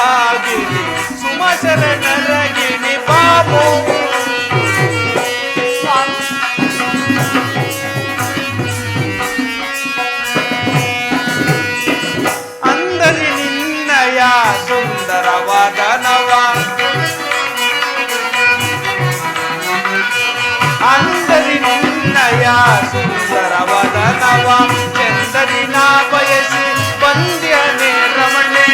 ರಾಗಿಣಿ ಸುಮಶರಣರಗಿಣಿ ಬಾಬು ಅಂದರಿ ನಿನ್ನಯ ಸುಂದರವಾದ ನವ ಅಂದರಿ ನಿನ್ನಯ ಸುಂದರವಾದ ನವ ಚಂದರಿ ನಾ ಬಯಸಿ ಬಂದ್ಯನೆ ರಮಣೆ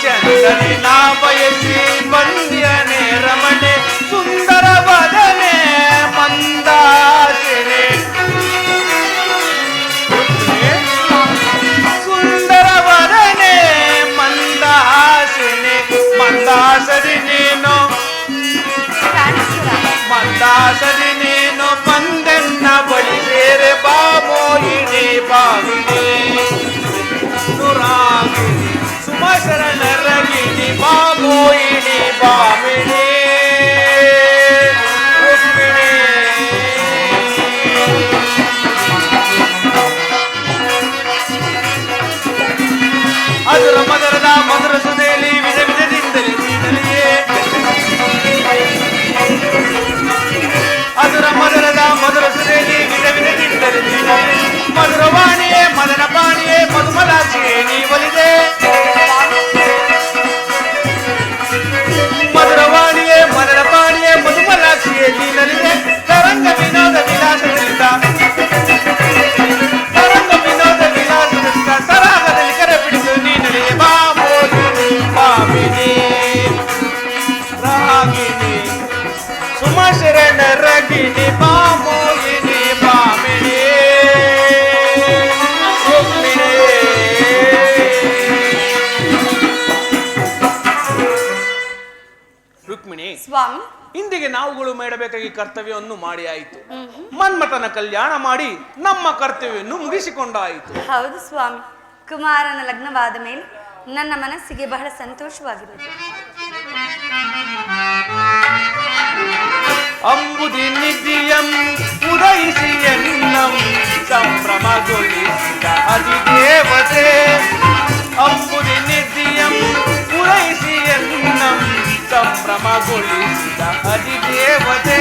ಚಂದರಿ ನಾ ಬಯಸಿ ಬಂದ್ಯನೆ ರಮಣೆ ಸುಂದರ ವದನೆ ಮಂದಾಸಿನಿ ಸುಂದರ ವದನೆ ಮಂದಾಸಿನಿ ಮಂದಾಸರಿ ನೀನು ಮಂದಾಸರಿ ನೀನು ಬಂದೆನ್ನ ಬಳಿ ಸೇರೆ ಬಾಮೋಹಿನಿ ಬಾವಿನಿ ನುರಾಗಿನಿ ಸುಮಶರಣರಗಿನಿ ಬಾಮೋಹಿನಿ ಬಾಮಿನಿ ರುಕ್ಮಿಣಿ ಅದರ ಮದರದ ಮಧುರ ಸುದೆಯಲ್ಲಿ ವಿಧ ವಿಧದಿಂದಲೇ ನೀಡಲಿಯೇ ಅದರ ಮದರದ ಮಧುರ ಸುದೆಯಲ್ಲಿ ವಿಧ ವಿಧದಿಂದಲೇ ನೀಡಲಿ ಮಧುರವಾಣಿಯೇ ಮದನ ಪಾಣಿಯೇ ಮಧುಮಲಾಕ್ಷಿಯೇ ನೀ ಒಲಿದೆ ಮಧುರವಾಣಿಯೇ ಮದನ ಪಾಣಿಯೇ ಮಧುಮಲಾಕ್ಷಿಯೇ ನೀನಲಿದೆ ತರಂಗ ವಿನೋದ ವಿಲಾಸದಿಂದ ತರಂಗ ವಿನೋದ ವಿಲಾಸದಿಂದ ಸರಾಗದಲ್ಲಿ ಕರೆ ಬಿಡಿದು ನೀನಲಿದೆ ಬಾಮೋಹಿನಿ ಬಾಮಿನಿ ರಾಗಿಣಿ ಸುಮಶರಣರಗಿಣಿ ಬಾಮೋಹಿನಿ ಬಾಮಿನಿ ರುಕ್ಮಿಣಿ ರುಕ್ಮಿಣಿ ಸ್ವಾಮಿ ಇಂದಿಗೆ ನಾವುಗಳು ಮಾಡಬೇಕಾಗಿ ಕರ್ತವ್ಯವನ್ನು ಮಾಡಿ ಆಯಿತು ಮನ್ಮಥನ ಕಲ್ಯಾಣ ಮಾಡಿ ನಮ್ಮ ಕರ್ತವ್ಯವನ್ನು ಮುಗಿಸಿಕೊಂಡಾಯಿತು ಹೌದು ಸ್ವಾಮಿ ಕುಮಾರನ ಲಗ್ನವಾದ ಮೇಲೆ ನನ್ನ ಮನಸ್ಸಿಗೆ ಬಹಳ ಸಂತೋಷವಾಗಿರುವುದು ಅಂಬುದಿ ನಿಧಿಯಂ ಉದಯಿಸಿ ಎನ್ನಂ ಸಂಭ್ರಮಗೊಳಿಸಿದ ಅಧಿದೇವತೆ ಅಂಬುದಿ ನಿಧಿಯಂ ಉದಯಿಸಿ ಎನ್ನಂ ಸಂಭ್ರಮಗೊಳಿಸಿದ ಅಧಿದೇವತೆ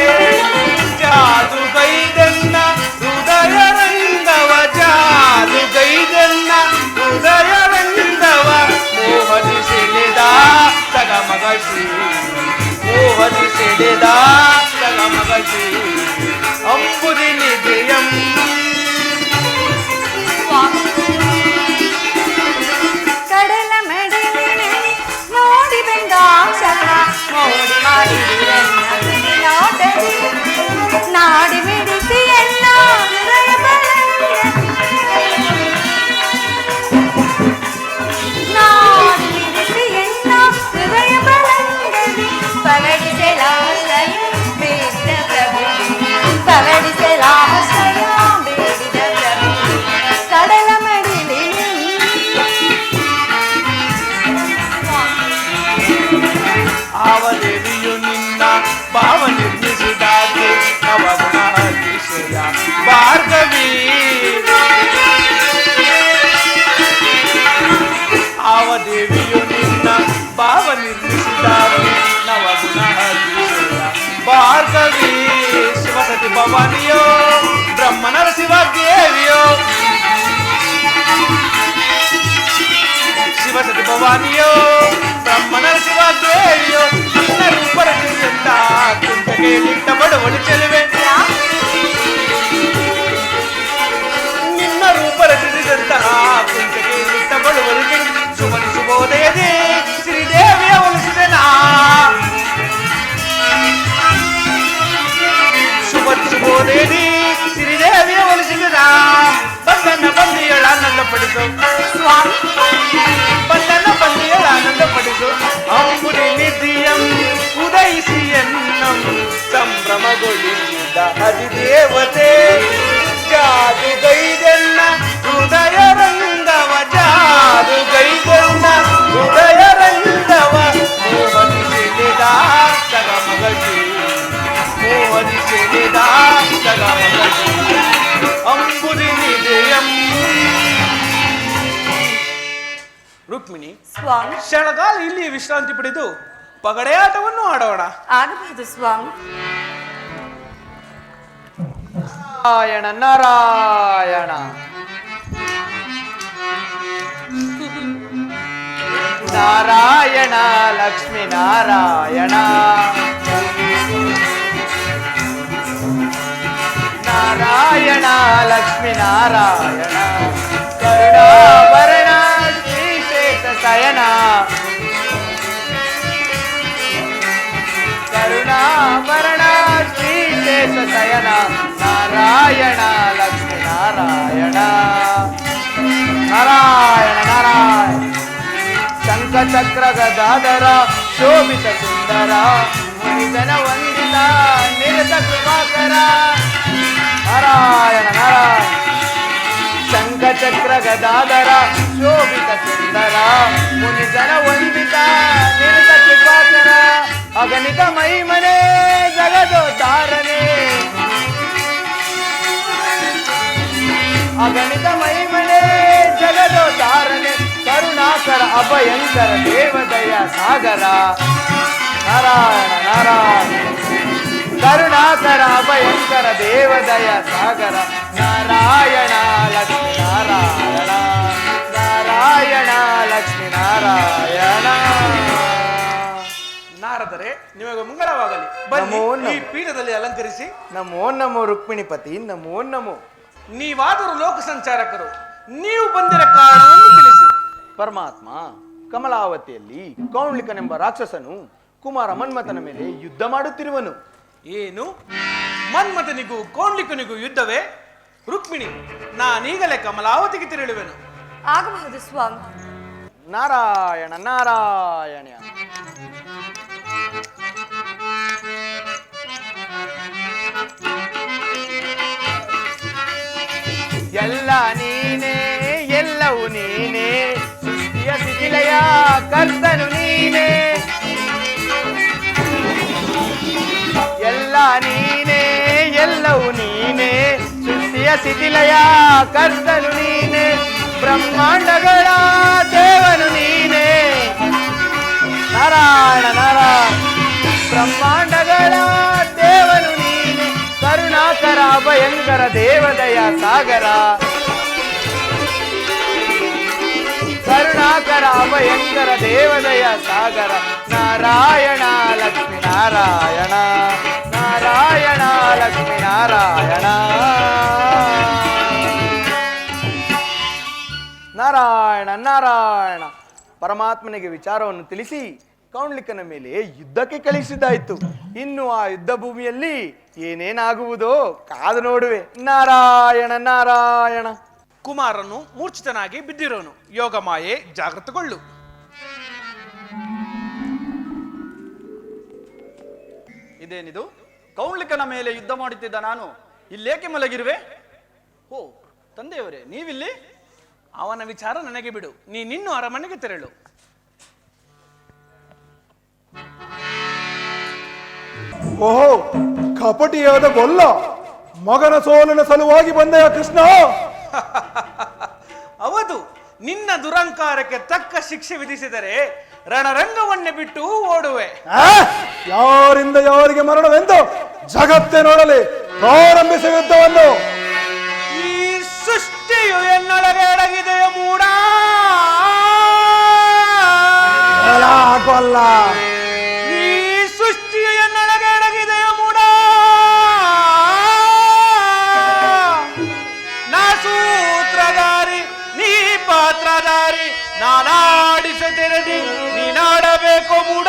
ಜಾದುಗೈದನ್ನ ಹೃದಯ ರಂಗವ ಜಾದುಗೈದನ್ನ ಹೃದಯ ರಂಗವ ಮೋಹದಿ ಸೆಳೆದ ಸಗಮಗಶಿ ಮೋಹದಿ ಸೆಳೆದ ಸಗಮಗಶಿ ಅಂಬುದಿ ನಿಧಿಯಂ ಕಡಲ ಮಡಿಲಿನ ನೋಡಿ ಬೆಂದಾಕ್ಷರ ಮೋಡಿ ಮಾಡಿದಿರನ್ನ ನೋಟದಿ ನಾಡಿ ಮಿಡಿಸಿ ಎಲ್ಲ ಹೃದಯ ನಾಡಿ ಮಿಡಿಸಿ ಎಲ್ಲ ಹೃದಯ ಬಲಂಗದಿ ಪವಡಿಸಲಾಶ್ರಯ ಬೇಡಿದ ಪ್ರಭು ಪವಡಿಸಲಾಶ್ರಯ ಬೇಡಿದ ಪ್ರಭು ಕಡಲ ಮಡಿಲಿ ಆವದೇವಿಯು ನಿನ್ನ ಭಾವ ನಿರ್ಮಿಸಿದಾಗೆ ನವಗುಣ ಅತಿಶಯ ಭಾರ್ಗವಿ ಆವದೇವಿಯು ನಿನ್ನ ಭಾವ ನಿರ್ಮಿಸಿದಾಗೆ ನವಗುಣ ಅತಿಶಯ ಭಾರ್ಗವಿ ಶಿವಸತಿ ಭವಾನಿಯೋ ಬ್ರಹ್ಮನರ ಶಿವದೇವಿಯೋ ಶಿವಸತಿ ಭವಾನಿಯೋ ಬ್ರಹ್ಮನರ ಶಿವದೇವಿಯೋ ನಿನ್ನ ರೂಪರಚಿತ ಕುಂಟಗೆಯಲ್ಲಿಟ್ಟ ಬಡವಳು ಚೆಲುವೆ ನಿನ್ನ ರೂಪರಚಿಸಿದಂತಹ ಕುಂಟಗೆಯಲ್ಲಿಟ್ಟ ಬಡವಳು ಚೆಲುವೆ ಸುಮನಿ ಶುಭೋದಯದೇ ಶ್ರೀದೇವಿಯ ಒಲಿಸಿದೆನಾ ಶುಭೋದಯದಿ ಶ್ರೀದೇವಿಯ ಒಲಿಸಿದೆನಾ ಬಂದನ್ನ ಬಂದಿಯಳ ಆನಂದ ಪಡಿಸು ಸ್ವಾಮಿ ಬಂದನ್ನ ಬಂದಿಯಳ ಆನಂದ ಪಡಿಸು ಅಂಬುದಿ ನಿಧಿಯಂ ಉದಯಿಸಿ ಎನ್ನಂ ಸಂಭ್ರಮಗೊಳಿಸಿದ ಅಧಿದೇವತೆ ಜಾದುಗೈದೆನ್ನ ಹೃದಯ ರಂಗವ ಜಾದುಗೈದೆನ್ನ ಹೃದಯ ರಂಗವ ಮೋಹನಿ ಸೆಳೆದ ಸಗಮಗಶಿ ಮೋಹನಿ ಸೆಳೆದ ಸಗಮಗಶಿ ಅಂಬುದಿ ನಿಧಿಯಂ ರುಕ್ಮಿಣಿ, ಸ್ವಾಮಿ. ಕ್ಷಣಕಾಲ ಇಲ್ಲಿ ವಿಶ್ರಾಂತಿ ಪಡೆದು ಪಗಡೆಯಾಟವನ್ನು ಆಡೋಣ. ಆಗಬಹುದು ಸ್ವಾಮಿ. ನಾರಾಯಣ ನಾರಾಯಣ ನಾರಾಯಣ ಲಕ್ಷ್ಮೀ ನಾರಾಯಣ ನಾರಾಯಣ ಲಕ್ಷ್ಮೀ ನಾರಾಯಣ ಕರುಣಾಭರಣ ಶ್ರೀಶೇಷ ಶಯನ ಕರುಣಾಭರಣ ಶ್ರೀಶೇಷ ಶಯನ ನಾರಾಯಣ ಲಕ್ಷ್ಮೀ ನಾರಾಯಣ ನಾರಾಯಣ ನಾರಾಯಣ ಶಂಖ ಚಕ್ರ ಗದಾಧರ ಶೋಭಿತ ಸುಂದರ ಮುನಿಜನ ವಂದಿತ ನಿರತ ಕೃಪಾಕರ ನಾರಾಯಣ ನಾರಾಯಣ ಶಂಖ ಚಕ್ರ ಗದಾಧರ ಶೋಭಿತ ಸುಂದರ ಮುನಿಜನ ವಂದಿತ ನಿರತ ಕೃಪಾಕರ ಅಗಣಿತ ಮಹಿಮನೆ ಜಗದೋದ್ಧಾರನೆ ಅಗಣಿತ ಮಹಿಮನೆ ಜಗದೋದ್ಧಾರನೆ ಕರುಣಾಕರ ಅಭಯಂಕರ ದೇವದಯ ಸಾಗರ ನಾರಾಯಣ ನಾರಾಯಣ ಕರುಣಾಕರ ಅಭಯಂಕರ ದೇವದಯ ಸಾಗರ ನಾರಾಯಣ ಲಕ್ಷ್ಮೀ ನಾರಾಯಣ ನಾರಾಯಣ ಲಕ್ಷ್ಮೀ ನಾರಾಯಣ. ನಾರದರೆ ನಿಮಗೆ ಮಂಗಳವಾಗಲಿ. ಬನ್ನಿ, ಈ ಪೀಠದಲ್ಲಿ ಅಲಂಕರಿಸಿ. ನಮೋ ನಮೋ ರುಕ್ಮಿಣಿಪತಿ, ನಮೋ ನಮೋ. ನೀವಾದರೂ ಲೋಕ ಸಂಚಾರಕರು, ನೀವು ಬಂದಿರ ಕಾರಣವನ್ನು ತಿಳಿಸಿ. ಪರಮಾತ್ಮ, ಕಮಲಾವತಿಯಲ್ಲಿ ಕೌಂಡ್ಲಿಕನೆಂಬ ರಾಕ್ಷಸನು ಕುಮಾರ ಮನ್ಮಥನ ಮೇಲೆ ಯುದ್ಧ ಮಾಡುತ್ತಿರುವನು. ಏನು? ಮನ್ಮಥನಿಗೂ ಕೌಂಡ್ಲಿಕನಿಗೂ ಯುದ್ಧವೇ? ರುಕ್ಮಿಣಿ, ನಾನೀಗಲೇ ಕಮಲಾವತಿಗೆ ತೆರಳುವೆನು. ಆಗಬಹುದು ಸ್ವಾಮಿ. ನಾರಾಯಣ ನಾರಾಯಣ ಎಲ್ಲ ನೀನೇ ಎಲ್ಲವೂ ನೀನೇ ಸೃಷ್ಟಿಯ ಶಿಥಿಲಯ ಕರ್ತನು ನೀನೇ ಎಲ್ಲ ನೀನೇ ಎಲ್ಲವೂ ನೀನೇ ಸೃಷ್ಟಿಯ ಶಿಥಿಲಯ ಕರ್ತನು ನೀನೇ ಬ್ರಹ್ಮಾಂಡಗಳ ದೇವನು ನೀನೇ ನಾರಾಯಣ ನಾರಾಯಣ ಬ್ರಹ್ಮಾಂಡಗಳ ದೇವನು ನೀನೆ ಕರುಣಾಕರ ಭಯಂಕರ ದೇವದಯ ಸಾಗರ ಕರುಣಾಕರ ಭಯಂಕರ ದೇವದಯ ಸಾಗರ ನಾರಾಯಣ ಲಕ್ಷ್ಮೀ ನಾರಾಯಣ ನಾರಾಯಣ ಲಕ್ಷ್ಮೀ ನಾರಾಯಣ ನಾರಾಯಣ ನಾರಾಯಣ. ಪರಮಾತ್ಮನಿಗೆ ವಿಚಾರವನ್ನು ತಿಳಿಸಿ ಕೌಂಡ್ಲಿಕನ ಮೇಲೆ ಯುದ್ಧಕ್ಕೆ ಕಳಿಸಿದ್ದಾಯಿತು. ಇನ್ನು ಆ ಯುದ್ಧ ಭೂಮಿಯಲ್ಲಿ ಏನೇನಾಗುವುದೋ ಕಾದು ನೋಡುವೆ. ನಾರಾಯಣ ನಾರಾಯಣ. ಕುಮಾರನು ಮೂರ್ಛಿತನಾಗಿ ಬಿದ್ದಿರೋನು. ಯೋಗ ಮಾಯೆ ಜಾಗೃತಗೊಳ್ಳು. ಇದೇನಿದು? ಕೌಂಡ್ಲಿಕನ ಮೇಲೆ ಯುದ್ಧ ಮಾಡುತ್ತಿದ್ದ ನಾನು ಇಲ್ಲೇಕೆ ಮಲಗಿರುವೆ? ಓ ತಂದೆಯವರೇ, ನೀವಿಲ್ಲಿ? ಅವನ ವಿಚಾರ ನನಗೆ ಬಿಡು, ನೀನಿನ್ನು ಅರಮನೆಗೆ ತೆರಳು. ಓಹೋ, ಕಪಟಿಯಾದ ಗೊಲ್ಲ, ಮಗನ ಸೋಲಿನ ಸಲುವಾಗಿ ಬಂದೆಯ ಕೃಷ್ಣ? ಹೌದು, ನಿನ್ನ ದುರಂಕಾರಕ್ಕೆ ತಕ್ಕ ಶಿಕ್ಷೆ ವಿಧಿಸಿದರೆ ರಣರಂಗವನ್ನೇ ಬಿಟ್ಟು ಓಡುವೆ. ಯಾರಿಂದ ಯಾರಿಗೆ ಮರಣವೆಂದು ಜಗತ್ತೇ ನೋಡಲಿ. ಪ್ರಾರಂಭಿಸ ಯುದ್ಧವನ್ನು. ಈ ಸೃಷ್ಟಿಯು ಎನ್ನೊಳಗೆ ಅಡಗಿದೆಯ ಮೂಡ. ಕೊಲ್ಲ ಈ ಸೃಷ್ಟಿಯು ಎನ್ನೊಳಗೆ ಅಡಗಿದೆಯ ಮೂಡ. ನಾ ಸೂತ್ರಧಾರಿ, ನೀ ಪಾತ್ರಧಾರಿ, ನಾನಾಡಿಸದಿರದಿ ನೀನಾಡಬೇಕು ಮೂಡ.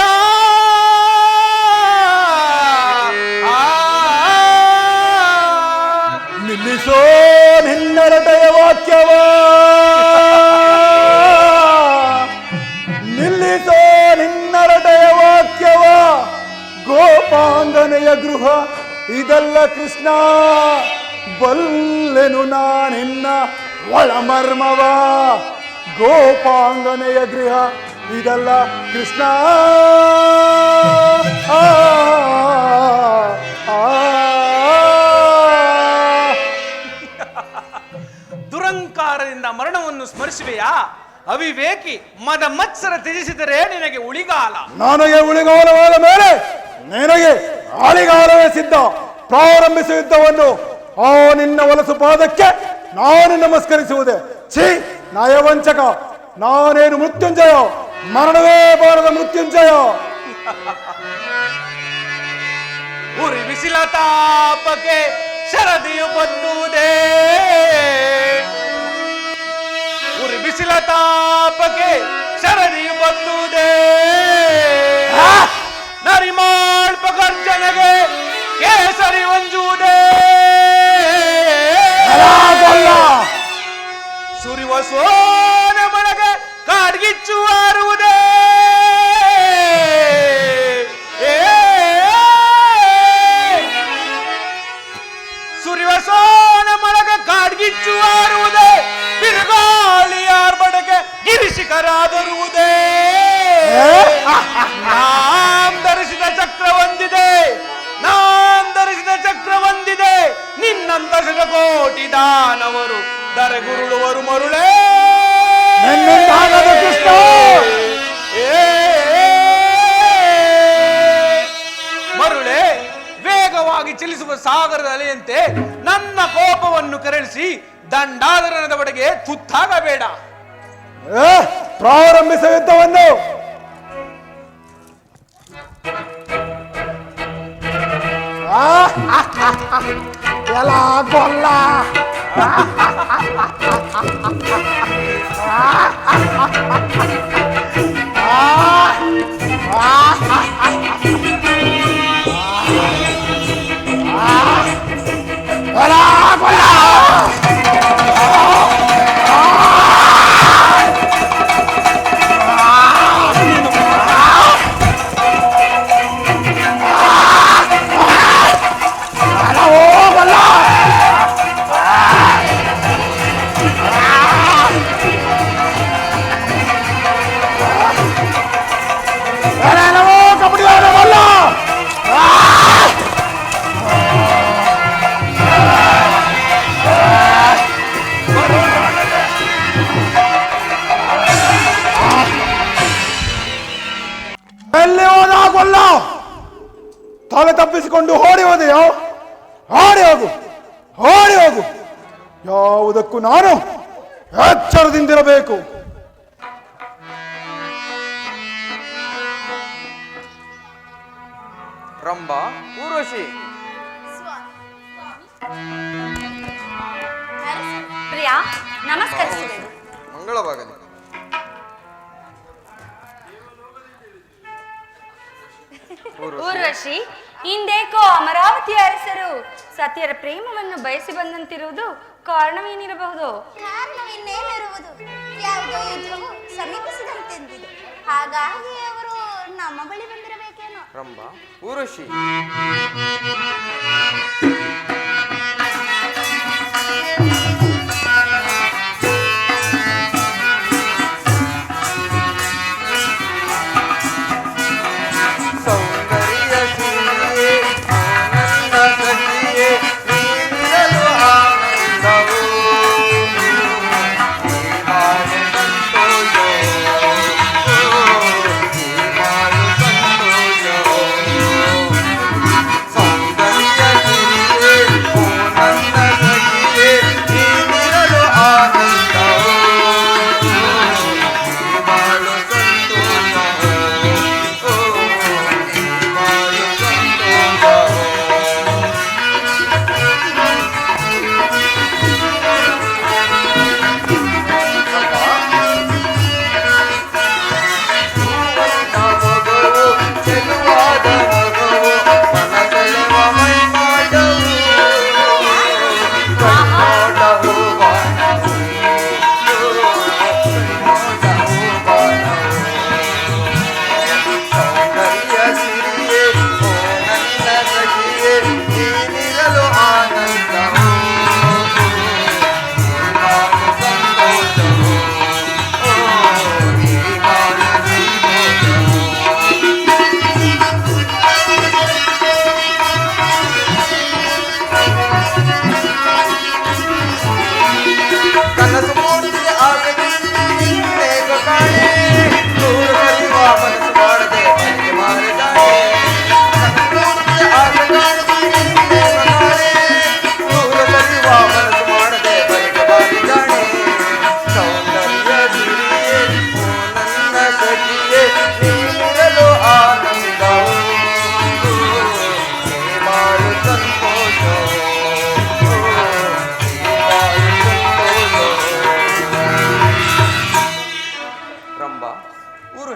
ನಿಲ್ಲಿಸೋ ನಿನ್ನರಟೆಯ ವಾಕ್ಯವ, ನಿಲ್ಲಿಸೋ ನಿನ್ನರಟೆಯ ವಾಕ್ಯವ. ಗೋಪಾಂಗನೆಯ ಗೃಹ ಇದಲ್ಲ ಕೃಷ್ಣ, ಬಲ್ಲೆನು ನಾನಿನ್ನ ಒಳಮರ್ಮವ. ಗೋಪಾಂಗನೆಯ ಗೃಹ ಇದಲ್ಲ ಕೃಷ್ಣ. ಆ ದುರಂಕಾರದಿಂದ ಮರಣವನ್ನು ಸ್ಮರಿಸುವೆಯಾ? ಅವಿವೇಕಿ ಮದ ಮತ್ಸರ ತ್ಯಜಿಸಿದರೆ ನಿನಗೆ ಉಳಿಗಾಲ. ನನಗೆ ಉಳಿಗಾಲವಾದ ಮೇಲೆ ನಿನಗೆ ಆಳಿಗಾಲವೇ ಸಿದ್ಧ. ಪ್ರಾರಂಭಿಸುವ ಯುದ್ಧವನ್ನು ಆ ನಿನ್ನ ಹೊಲಸು ಪಾದಕ್ಕೆ ನಾನು ನಮಸ್ಕರಿಸುವುದೇ. ಛೀ ನಯವಂಚಕ, ನಾನೇನು ಮೃತ್ಯುಂಜಯ, ಮರಣವೇ ಬಾರದ ಮೃತ್ಯುಂಜಯ. ಉರಿ ಬಿಸಿಲ ತಾಪಕ್ಕೆ ಶರದಿಯು ಬಂದುವುದೇ, ಉರಿ ಬಿಸಿಲ ತಾಪಕ್ಕೆ ಶರದಿಯು ಬಂದುವುದೇ, ನರಿಮಾಳ್ಪ ಗರ್ಜನೆಗೆ ಕೇಸರಿ ವಂಜುವುದೇ, ಸುರಿವ ಸೋನ ಮಳೆಗೆ ಕಾಡ್ಗಿಚ್ಚು ಹಾರುವುದೇ, ಸುರಿವ ಸೋನ ಮಳೆಗೆ ಕಾಡ್ಗಿಚ್ಚು ಹಾರುವುದೇ, ಬಿರುಗಾಳಿ ಆರ್ಭಟಕ್ಕೆ ಗಿರಿಶಿಖರಾದರುವುದೇ, ನಾಂ ಧರಿಸಿದ ಚಕ್ರ ಹೊಂದಿದೆ, ನಾಂ ಧರಿಸಿದ ಚಕ್ರ ಹೊಂದಿದೆ, ನಿನ್ನಂತ ಶತಕೋಟಿ ದಾನವರು ದರೆಗುರುಳುವರು ಮರುಳೇ. ಕೃಷ್ಣ ಮರುಳೇ, ವೇಗವಾಗಿ ಚಲಿಸುವ ಸಾಗರದ ಅಲೆಯಂತೆ ನನ್ನ ಕೋಪವನ್ನು ಕೆರಳಿಸಿ ದಂಡಾಧರಣದ ಬಡೆಗೆ ತುತ್ತಾಗಬೇಡ. ಪ್ರಾರಂಭಿಸುವ ಯುದ್ಧವನ್ನು. ಎಲ್ಲ ಗೊಲ್ಲ ತಲೆ ತಪ್ಪಿಸಿಕೊಂಡು ಓಡಿ ಹೋದೆಯೋ? ಓಡಿ ಹೋಗು, ಓಡಿ ಹೋಗು. ಯಾವುದಕ್ಕೂ ನಾನು ಎಚ್ಚರದಿಂದಿರಬೇಕು. ರಂಭಾ, ಊರ್ವಶಿ, ಪ್ರಿಯಾ ನಮಸ್ಕರಿಸುವೆನು. ಮಂಗಳವಾಗಲಿ. ಊರ್ವಶಿ, ಇಂದೇಕೋ ಅಮರಾವತಿಯ ಅರಸರು ಸತ್ಯರ ಪ್ರೇಮವನ್ನು ಬಯಸಿ ಬಂದಂತಿರುವುದು ಕಾರಣವೇನಿರಬಹುದು? ಕಾರಣವಿನ್ನೇನಿರುವುದು? ಯಾವುದೋ ಯುದ್ಧವು ಸಮೀಪಿಸಿದಂತೆಂದಿದೆ, ಹಾಗಾಗಿ ಅವರು ನಮ್ಮ ಬಳಿ ಬಂದಿರಬೇಕೇನೋ. ರಂಭಾ, ಊರ್ವಶಿ,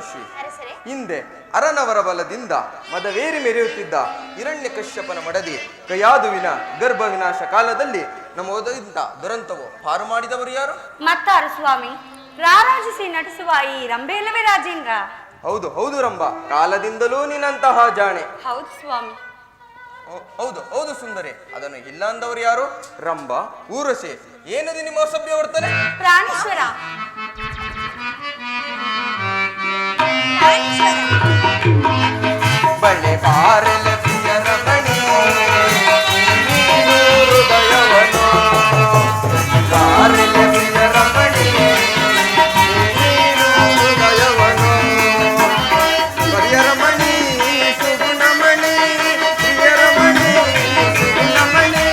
ಊರ್ವಶಿ, ಅರಸರೇ, ಹಿಂದೆ ಅರನವರ ಬಲದಿಂದ ಮದವೇರಿ ಮೆರೆಯುತ್ತಿದ್ದ ಹಿರಣ್ಯ ಕಶ್ಯಪನ ಮಡದಿ ಕಯಾದುವಿನ ಗರ್ಭ ವಿನಾಶ ಕಾಲದಲ್ಲಿ ನಮ್ಮೊದಗಿಂತ ದುರಂತವು ಪಾರು ಮಾಡಿದವರು ಯಾರು? ಮತ್ತಾರು ಸ್ವಾಮಿ? ರಾರಾಜಿಸಿ ನಟಿಸುವ ಈ ರಂಬೆಯಲ್ಲವೇ ರಾಜೇಂದ್ರ? ಹೌದು ಹೌದು ರಂಭ, ಕಾಲದಿಂದಲೂ ನಿನ್ನಂತಹ ಜಾಣೆ. ಹೌದು ಸ್ವಾಮಿ. ಹೌದು ಹೌದು ಸುಂದರಿ, ಅದನ್ನು ಇಲ್ಲ ಅಂದವರು ಯಾರು? ರಂಭ, ಊರ್ವಶಿ, ಏನದು ನಿಮ್ಮ ಅಸಭ್ಯ ವರ್ತನೆ? ಪ್ರಾಣೇಶ್ವರ, ಬಳೆ ಬಾರಲೆ ಪ್ರಿಯ ರಮಣಿ, ನೀನು ಹೃದಯವನು. ಬಾರಲೆ ಪ್ರಿಯ ರಮಣಿ, ನೀನು ಹೃದಯವನು. ಪ್ರಿಯ ರಮಣಿ ಸುಗುಣಮಣಿ, ಪ್ರಿಯ ರಮಣಿ ಸುಗುಣಮಣಿ.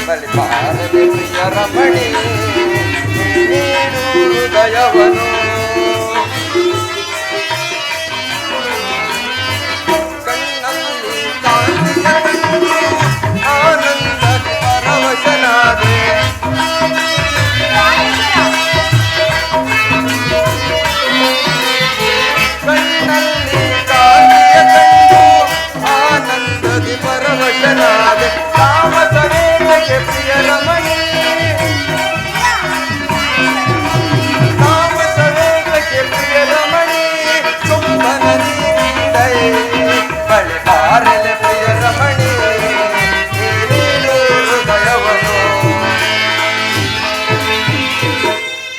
ಬಳೆ ಬಾರಲೆ ಪ್ರಿಯ ರಮಣಿ, ನೀನು ಹೃದಯವನು. ಕಣ್ಣಲ್ಲಿ ಕಾಂತಿಯ ಕಂಡು ಆನಂದಕ್ಕೆ ಪರವಶನಾದೆ. ಕಣ್ಣಲ್ಲಿ ಕಾಂತಿಯ ಕಂಡು ಆನಂದಕ್ಕೆ ಪರವಶನಾದೆ. ಕಾಮಸವೇದಕ್ಕೆ ಪ್ರಿಯ ರಮಣಿ, ಕಾಮಸವೇದಕ್ಕೆ ಪ್ರಿಯ ರಮಣಿ. ಚುಂಬನ ನೀಡಿದೈ ಬಳೆ ಬಾರಲೆ ಪ್ರಿಯ ರಮಣಿ, ನೀನು ಹೃದಯವನು.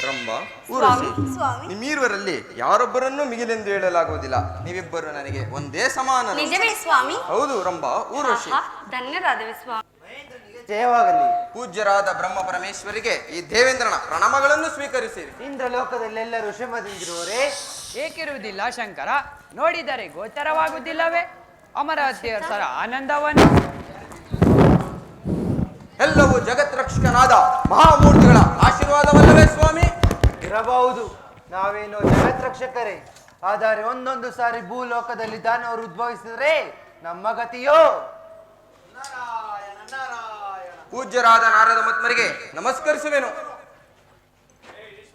ರಂಭ, ಊರ್ವಶಿ, ಸ್ವಾಮಿ, ನಿಮ್ಮೀರುವರಲ್ಲಿ ಯಾರೊಬ್ಬರನ್ನು ಮಿಗಿಲೆಂದು ಹೇಳಲಾಗುವುದಿಲ್ಲ. ನೀವಿಬ್ಬರು ನನಗೆ ಒಂದೇ ಸಮಾನ. ನಿಜವೇ ಸ್ವಾಮಿ? ಹೌದು ರಂಭ, ಊರ್ವಶಿ. ಆಹಾ, ಧನ್ಯರಾದವೆ ಸ್ವಾಮಿ. ಜಯವಾಗಲಿ. ಪೂಜ್ಯರಾದ ಬ್ರಹ್ಮ ಪರಮೇಶ್ವರಿಗೆ ಈ ದೇವೇಂದ್ರನ ಪ್ರಣಾಮಗಳನ್ನು ಸ್ವೀಕರಿಸಿರಿ. ಇಂದ್ರಲೋಕದಲ್ಲೆಲ್ಲರೂ ಶ್ರಮದಿಂದಿರುವರೇ? ಏಕಿರುವುದಿಲ್ಲ ಶಂಕರ, ನೋಡಿದರೆ ಗೋಚರವಾಗುವುದಿಲ್ಲವೇ ಅಮರಾವತಿಯರಸರ ಆನಂದವನ್ನು? ಎಲ್ಲವೂ ಜಗತ್ರಕ್ಷಕನಾದ ಮಹಾಮೂರ್ತಿಗಳ ಆಶೀರ್ವಾದವಲ್ಲವೇ ಸ್ವಾಮಿ? ಇರಬಹುದು, ನಾವೇನೋ ಜಗತ್ರಕ್ಷಕರೇ, ಆದರೆ ಒಂದೊಂದು ಸಾರಿ ಭೂಲೋಕದಲ್ಲಿ ದಾನವರು ಉದ್ಭವಿಸಿದರೆ ನಮ್ಮ ಗತಿಯೋ? ಪೂಜ್ಯರಾದ ನಾರದ ಮತ್ಮರಿಗೆ ನಮಸ್ಕರಿಸುವೆನು.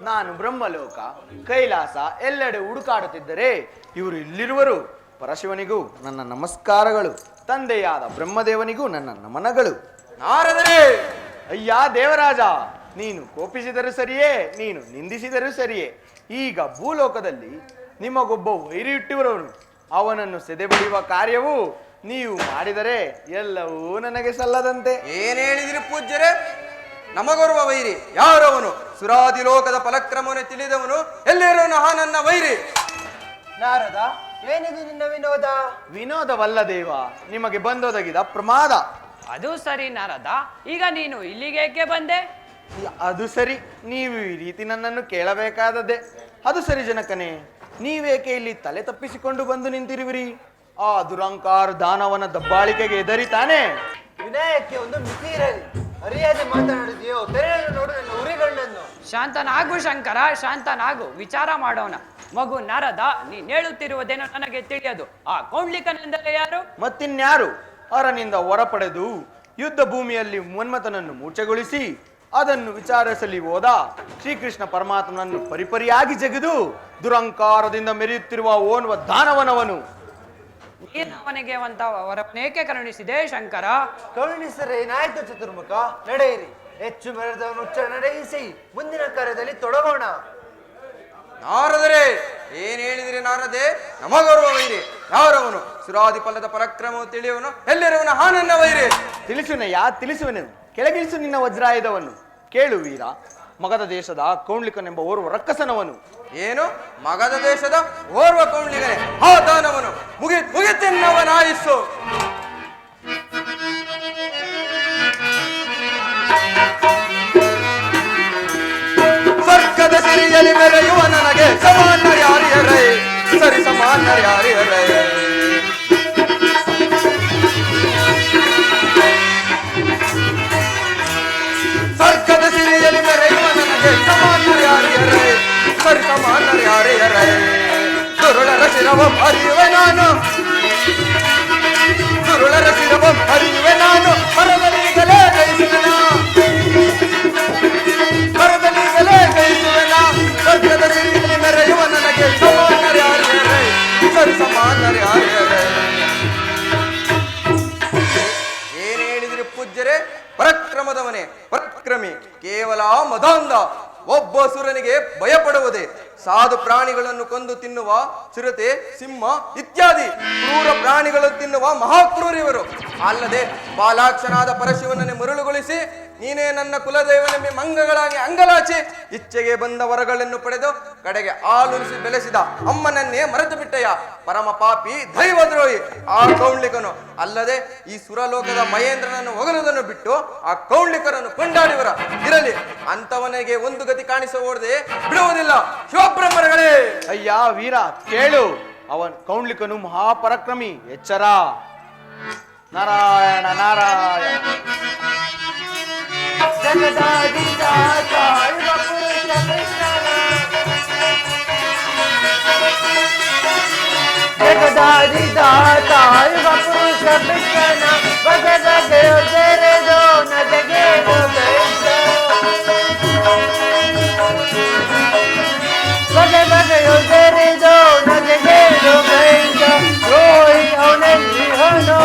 ನಾನು ಬ್ರಹ್ಮಲೋಕ ಕೈಲಾಸ ಎಲ್ಲೆಡೆ ಹುಡುಕಾಡುತ್ತಿದ್ದರೆ ಇವರು ಇಲ್ಲಿರುವರು. ಪರಶಿವನಿಗೂ ನನ್ನ ನಮಸ್ಕಾರಗಳು, ತಂದೆಯಾದ ಬ್ರಹ್ಮದೇವನಿಗೂ ನನ್ನ ನಮನಗಳು. ನಾರದರೇ, ಅಯ್ಯ ದೇವರಾಜ, ನೀನು ಕೋಪಿಸಿದರೂ ಸರಿಯೇ, ನೀನು ನಿಂದಿಸಿದರೂ ಸರಿಯೇ, ಈಗ ಭೂಲೋಕದಲ್ಲಿ ನಿಮಗೊಬ್ಬ ವೈರಿ ಇಟ್ಟಿರುವವನು. ಅವನನ್ನು ಸೆದೆಬಡಿಯುವ ಕಾರ್ಯವು ನೀವು ಮಾಡಿದರೆ ಎಲ್ಲವೂ ನನಗೆ ಸಲ್ಲದಂತೆ. ಏನ್ ಹೇಳಿದ್ರಿ ಪೂಜ್ಯರೇ? ನಮಗೊರುವ ವೈರಿ ಯಾರವನು? ಸುರಾದಿ ಲೋಕದ ಫಲಕ್ರಮವನ್ನು ತಿಳಿದವನು ಎಲ್ಲೇರೋನು ಆ ನನ್ನ ವೈರಿ. ನಾರದ, ಏನಿದು ನಿನ್ನ ವಿನೋದ? ವಿನೋದವಲ್ಲ ದೇವ, ನಿಮಗೆ ಬಂದೊದಗಿದ ಪ್ರಮಾದ. ಅದು ಸರಿ ನಾರದ, ಈಗ ನೀನು ಇಲ್ಲಿಗೇಕೆ ಬಂದೆ? ಅದು ಸರಿ, ನೀವು ಈ ರೀತಿ ನನ್ನನ್ನು ಕೇಳಬೇಕಾದದ್ದೇ. ಅದು ಸರಿ ಜನಕನೇ, ನೀವೇಕೆ ಇಲ್ಲಿ ತಲೆ ತಪ್ಪಿಸಿಕೊಂಡು ಬಂದು ನಿಂತಿರುವಿರಿ? ಆ ದುರಂಕಾರ ದಾನವನ ದಬ್ಬಾಳಿಕೆಗೆ ಎದರಿತಾನೆ. ವಿನಯಕ್ಕೆ ಒಂದು ಮಿತಿ ಇರಲಿ. ಅರಿಯಾದೆ ಮಾತನಾಡಿದೆಯೋ? ತೆರೆಯನ್ನು ನೋಡು ನನ್ನ ಉರಿಗಣ್ಣನ್ನು. ಶಾಂತನಾಗು ಶಂಕರ, ಶಾಂತನಾಗು, ವಿಚಾರ ಮಾಡೋಣ. ಮಗು ನಾರದ, ನೀನ್ ಹೇಳುತ್ತಿರುವುದೇನೋ ನನಗೆ ತಿಳಿಯದು. ಆ ಕೌಂಡ್ಲಿಕನೆಂದರೆ ಯಾರು? ಮತ್ತಿನ್ಯಾರು? ಅರನಿಂದ ಹೊರಪಡೆದು ಯುದ್ಧ ಭೂಮಿಯಲ್ಲಿ ಮನ್ಮಥನನ್ನು ಮೂರ್ಛೆಗೊಳಿಸಿ ಅದನ್ನು ವಿಚಾರಿಸಲಿ ಹೋದ ಶ್ರೀಕೃಷ್ಣ ಪರಮಾತ್ಮನನ್ನು ಪರಿಪರಿಯಾಗಿ ಜಗಿದು ದುರಂಕಾರದಿಂದ ಮೆರೆಯುತ್ತಿರುವ ಓನ್ವ ದಾನವನವನು. ನೀನು ಅವನಿಗೆ ವರವನ್ನೇಕೆ ಕರುಣಿಸಿದೆ ಶಂಕರ? ಕರುಣಿಸರೇನಾಯ್ತು ಚತುರ್ಮುಖ? ನಡೆಯಿರಿ, ಹೆಚ್ಚು ಮೆರೆದವನು ಉಚ್ಚ ನಡೆಯಿಸಿ ಮುಂದಿನ ಕಾರ್ಯದಲ್ಲಿ ತೊಡಗೋಣ. ನಾರದರೇ, ಏನ್ ಹೇಳಿದ್ರಿ ನಾರದೆ? ನಮಗೊರುವ ವೈರಿ ಯಾರವನು? ಸುರಾದಿ ಫಲದ ಪರಾಕ್ರಮವು ತಿಳಿಯವನು ಎಲ್ಲರವನ ಆ ನನ್ನ ವೈರಿ. ತಿಳಿಸುವೆನಯ್ಯ, ತಿಳಿಸುವೆನು. ಕೆಳಗಿಳಿಸು ನಿನ್ನ ವಜ್ರಾಯುಧವನ್ನು. ಕೇಳು ವೀರ, ಮಗಧ ದೇಶದ ಕೌಂಡ್ಲಿಕನೆಂಬ ಓರ್ವ ರಕ್ಕಸನವನು. ಏನು? ಮಗಧ ದೇಶದ ಓರ್ವ ಕೌಂಡ್ಲಿಗನೇ ಆ ದಾನವನು? ಮುಗಿತೆನ್ನವನಾಯಿಸು. ಸ್ವರ್ಗದ ಸಿರಿಯಲಿ ಮೆರೆಯುವ ನನಗೆ ಸಮಾನ ಯಾರಿಯರೇ? ಸರಿ ಸಮಾನ ಯಾರಿಯರೇ? ಸ್ವರ್ಗದ ಸಿರಿಯಲಿ ಮೆರೆಯುವ ನನಗೆ ಸಮಾನ ಯಾರಿಯರೇ? ಸರಿ ಸಮಾನ ಯಾರಿಯರೇ? ದುರುಳರ ಶಿರವಂ ಅರಿಯುವೆ ನಾನು, ದುರುಳರ ಶಿರವಂ ಅರಿಯುವೆ ನಾನು, ಮರದಲ್ಲೀಗಲೇ ಜಯಿಸುವೆನ. ಪರಾಕ್ರಮದವನೇ ಪರಾಕ್ರಮಿ, ಕೇವಲ ಮದಾಂಧ. ಒಬ್ಬ ಸುರನಿಗೆ ಭಯಪಡುವುದೇ. ಸಾಧು ಪ್ರಾಣಿಗಳನ್ನು ಕೊಂದು ತಿನ್ನುವ ಚಿರತೆ, ಸಿಂಹ ಇತ್ಯಾದಿ ಕ್ರೂರ ಪ್ರಾಣಿಗಳನ್ನು ತಿನ್ನುವ ಮಹಾಕ್ರೂರಿವರು. ಅಲ್ಲದೆ ಬಾಲಾಕ್ಷನಾದ ಪರಶಿವನನ್ನೇ ಮರುಳುಗೊಳಿಸಿ ನೀನೇ ನನ್ನ ಕುಲದೈವನೆಂಬ ಮಂಗಗಳಾಗಿ ಅಂಗಲಾಚಿ ಇಚ್ಛೆಗೆ ಬಂದ ವರಗಳನ್ನು ಪಡೆದು ಕಡೆಗೆ ಆಲುರಿಸಿ ಬೆಳೆಸಿದ ಅಮ್ಮನನ್ನೇ ಮರೆತು ಬಿಟ್ಟಯ್ಯ. ಪರಮ ಪಾಪಿ, ದೈವದ್ರೋಹಿ ಆ ಕೌಂಡ್ಲಿಕನು. ಅಲ್ಲದೆ ಈ ಸುರಲೋಕದ ಮಹೇಂದ್ರನನ್ನು ಹೊಗಲುವುದನ್ನು ಬಿಟ್ಟು ಆ ಕೌಂಡ್ಲಿಕರನ್ನು ಕೊಂಡಾಡಿವರ. ಇರಲಿ, ಅಂತವನಿಗೆ ಒಂದು ಗತಿ ಕಾಣಿಸೋದೆ ಬಿಡುವುದಿಲ್ಲ. ಶಿವಬ್ರಹ್ಮರಗಳೇ, ಅಯ್ಯ ವೀರ ಕೇಳು, ಅವನ್ ಕೌಂಡ್ಲಿಕನು ಮಹಾಪರಾಕ್ರಮಿ, ಎಚ್ಚರ. ನಾರಾಯಣ ನಾರಾಯಣ. ಜಗದಾದಿ ದಾತ ಯುಗ ಪುರುಷ ಕೃಷ್ಣನ ಭಗದ ದೇವರೆದೋ ನಜಗೆ ಬಗೆ ಬಗೆಯೊಂದೆರೆದೋ ನಜಗೆ ರೋಹಿ ಅವನಲ್ಲಿ ಹೊನೋ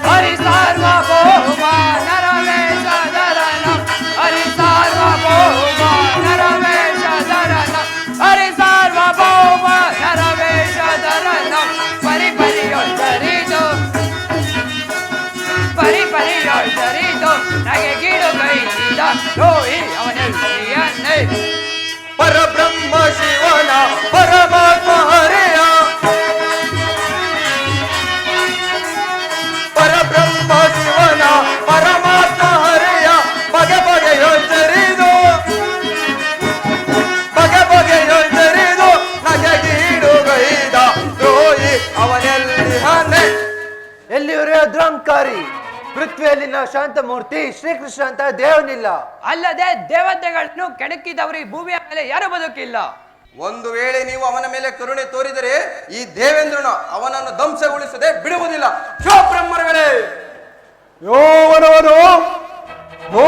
ಹರಿ ಸಾರ್ವಭೌಮ ನರವೇಶ ಧರಣ, ಹರಿ ಸಾರ್ವಭೌಮ ನರವೇಶ ಧರಣ, ಹರಿ ಸಾರ್ವಭೌಮ ನರವೇಶ ಧರಣ. ಪರಿ ಪರಿಯೊಂದರಿದು ಪರಿ ಪರಿಯೊಂದರಿದು ನಗೆ ಗಿಡು ಕೈಸಿದ ರೋಹಿ ಅವನಲ್ಲಿಯನ್ನೇ. ಪರಬ್ರಹ್ಮ ಶಿವನ ಪರಮಾತ್ಮ ಹರೆಯ, ಪರಬ್ರಹ್ಮ ಶಿವನ ಪರಮಾತ್ಮ ಹರೆಯ. ಬಗೆ ಬಗೆಯೊಂದರಿದು ಬಗೆ ಬಗೆಯೊಂದರಿದು ನಗೆಗೀಡು ಗೈದ ದ್ರೋಹಿ ಅವನೆಲ್ಲಿ ಹನೆ. ಎಲ್ಲಿಯವರೇ ದ್ರಂಕಾರಿ, ಪೃಥ್ವಿಯಲ್ಲಿನ ಶಾಂತಮೂರ್ತಿ ಶ್ರೀಕೃಷ್ಣ ಅಂತ ದೇವನಿಲ್ಲ. ಅಲ್ಲದೆ ದೇವತೆಗಳನ್ನು ಕೆಣಕಿದವರು ಈ ಭೂಮಿಯ ಮೇಲೆ ಯಾರು ಬದುಕಿಲ್ಲ. ಒಂದು ವೇಳೆ ನೀವು ಅವನ ಮೇಲೆ ಕರುಣೆ ತೋರಿದರೆ ಈ ದೇವೇಂದ್ರನು ಅವನನ್ನು ಧ್ವಂಸಗೊಳಿಸದೆ ಬಿಡುವುದಿಲ್ಲ. ಶಿವಬ್ರಹ್ಮರಗಳೇ, ಯೋವನವನು ಓ